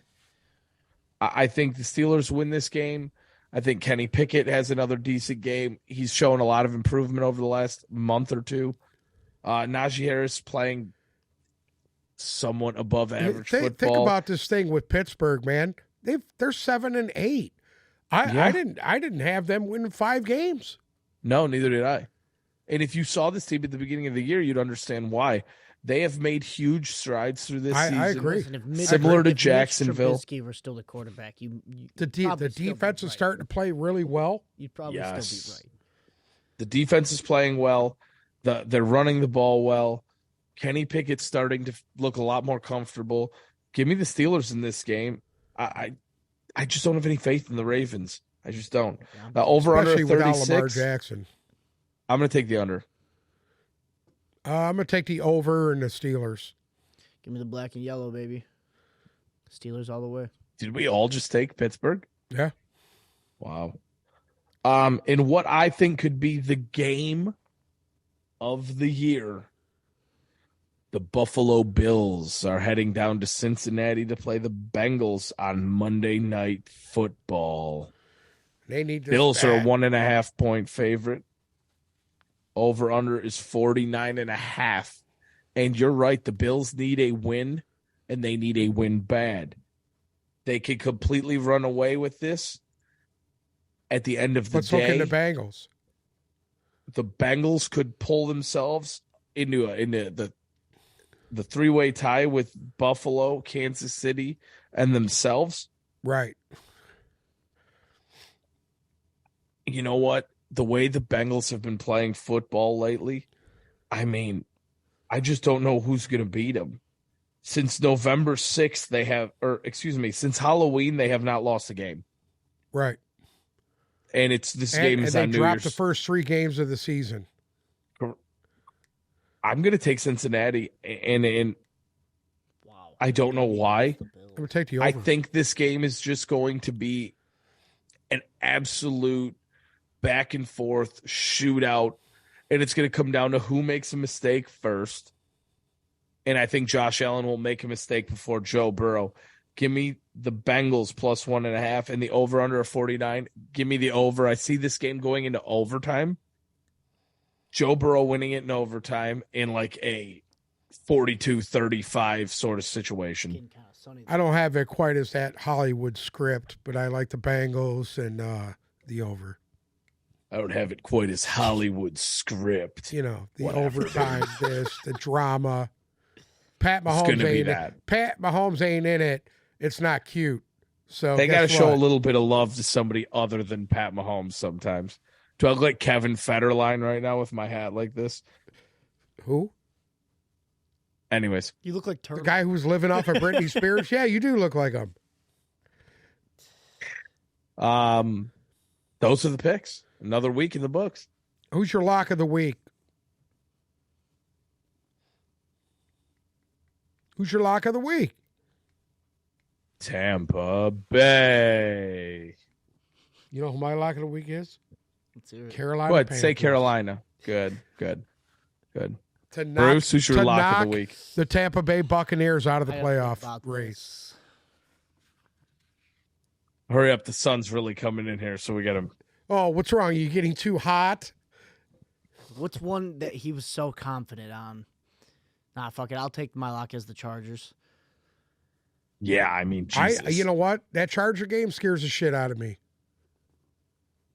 I think the Steelers win this game. I think Kenny Pickett has another decent game. He's shown a lot of improvement over the last month or two. Najee Harris playing somewhat above average Think football. about this thing with Pittsburgh, man. They're 7-8. I didn't have them winning 5 games. No, neither did I. And if you saw this team at the beginning of the year, you'd understand why. They have made huge strides through this season. I agree. Listen, if Similar to if Mitch Jacksonville. Trubisky were still the quarterback, The defense is starting to play really well. You'd probably Yes. still be right. The defense is playing well. They're running the ball well. Kenny Pickett's starting to look a lot more comfortable. Give me the Steelers in this game. I just don't have any faith in the Ravens. I just don't. Over under Especially without Lamar 36. Jackson. I'm going to take the under. I'm going to take the over and the Steelers. Give me the black and yellow, baby. Steelers all the way. Did we all just take Pittsburgh? Yeah. Wow. In what I think could be the game of the year, the Buffalo Bills are heading down to Cincinnati to play the Bengals on Monday Night Football. They need this Bills are a bad. 1.5-point favorite. Over under is 49.5. And you're right, the Bills need a win, and they need a win bad. They could completely run away with this at the end of the Let's look day. at the Bengals. The Bengals could pull themselves into the three-way tie with Buffalo, Kansas City, and themselves. Right. You know what? The way the Bengals have been playing football lately, I mean, I just don't know who's going to beat them. Since November 6th, since Halloween, they have not lost a game. Right. And this game is and on they New dropped Year's. the first 3 games of the season. I'm going to take Cincinnati, and Wow. I don't know why. I'm gonna take the over. I think this game is just going to be an absolute back and forth shootout, and it's going to come down to who makes a mistake first. And I think Josh Allen will make a mistake before Joe Burrow. Give me the Bengals plus 1.5 and the over under 49. Give me the over. I see this game going into overtime. Joe Burrow winning it in overtime in like a 42-35 sort of situation. I don't have it quite as that Hollywood script, but I like the Bengals and the over. I don't have it quite as Hollywood script. You know, the Whatever. overtime, the drama. Pat It's Mahomes gonna be ain't that. Pat Mahomes ain't in it. It's not cute. So They got to guess show a what? little bit of love to somebody other than Pat Mahomes sometimes. Do I look like Kevin Federline right now with my hat like this? Who? Anyways, You look like The Turtle. guy who's living off of Britney Spears? Yeah, you do look like him. those are the picks. Another week in the books. Who's your lock of the week? Who's your lock of the week? Tampa Bay. You know who my lock of the week is? Let's hear it. Carolina Go ahead, Panthers. say Carolina. Good. To knock, Bruce, who's your to lock knock of the week? the Tampa Bay Buccaneers out of the I gotta think playoff about race. this. Hurry up, the sun's really coming in here, so we got to. Oh, what's wrong? You getting too hot? What's one that he was so confident on? Nah, fuck it. I'll take my lock as the Chargers. Yeah, I mean, Jesus. You know what? That Charger game scares the shit out of me.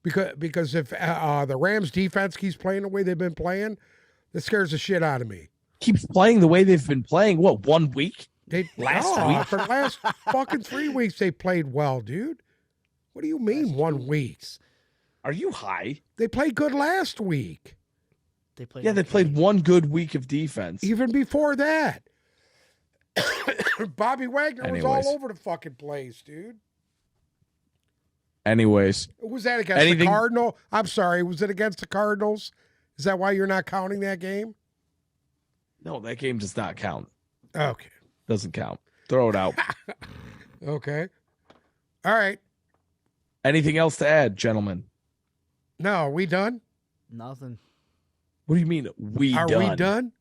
Because if the Rams defense keeps playing the way they've been playing, that scares the shit out of me. keeps playing the way they've been playing. What, 1 week? Last week? For the last fucking 3 weeks, they played well, dude. What do you mean Last 1 2 week? Are you high? They played good last week. They played. Yeah, they okay. played 1 good week of defense. Even before that. Bobby Wagner Anyways. was all over the fucking place, dude. Anyways, Was that against the Anything- Cardinal? I'm sorry. Was it against the Cardinals? Is that why you're not counting that game? no, that game does not count. Okay. Doesn't count. Throw it out. Okay. All right. Anything else to add, gentlemen? No, are we done? Nothing. What do you mean we Are done? we done?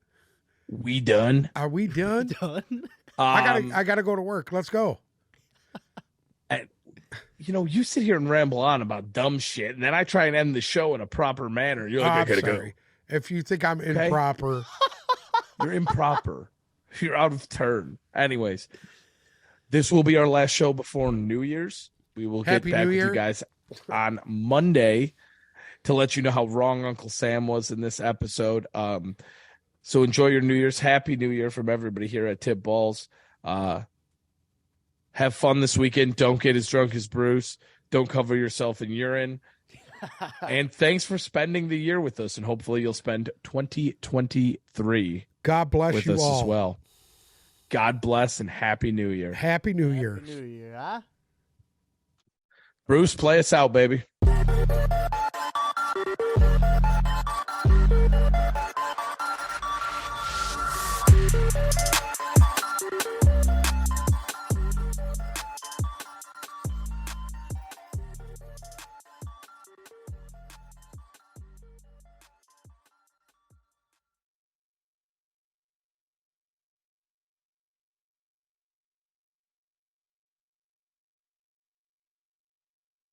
We done? Are we done? Done. I gotta go to work. Let's go. You sit here and ramble on about dumb shit, and then I try and end the show in a proper manner. You're like, I I'm gotta sorry. If you think I'm Okay. improper, go. You're improper. You're out of turn. Anyways, this will be our last show before New Year's. We will get Happy back New with Year. you guys on Monday to let you know how wrong Uncle Sam was in this episode. So enjoy your New Year's. Happy New Year from everybody here at Tip Balls. Have fun this weekend. Don't get as drunk as Bruce. Don't cover yourself in urine. And thanks for spending the year with us. And hopefully you'll spend 2023 God bless with you us all. as well. God bless and Happy New Year. Happy New Year. New Year, huh? Bruce, play us out, baby.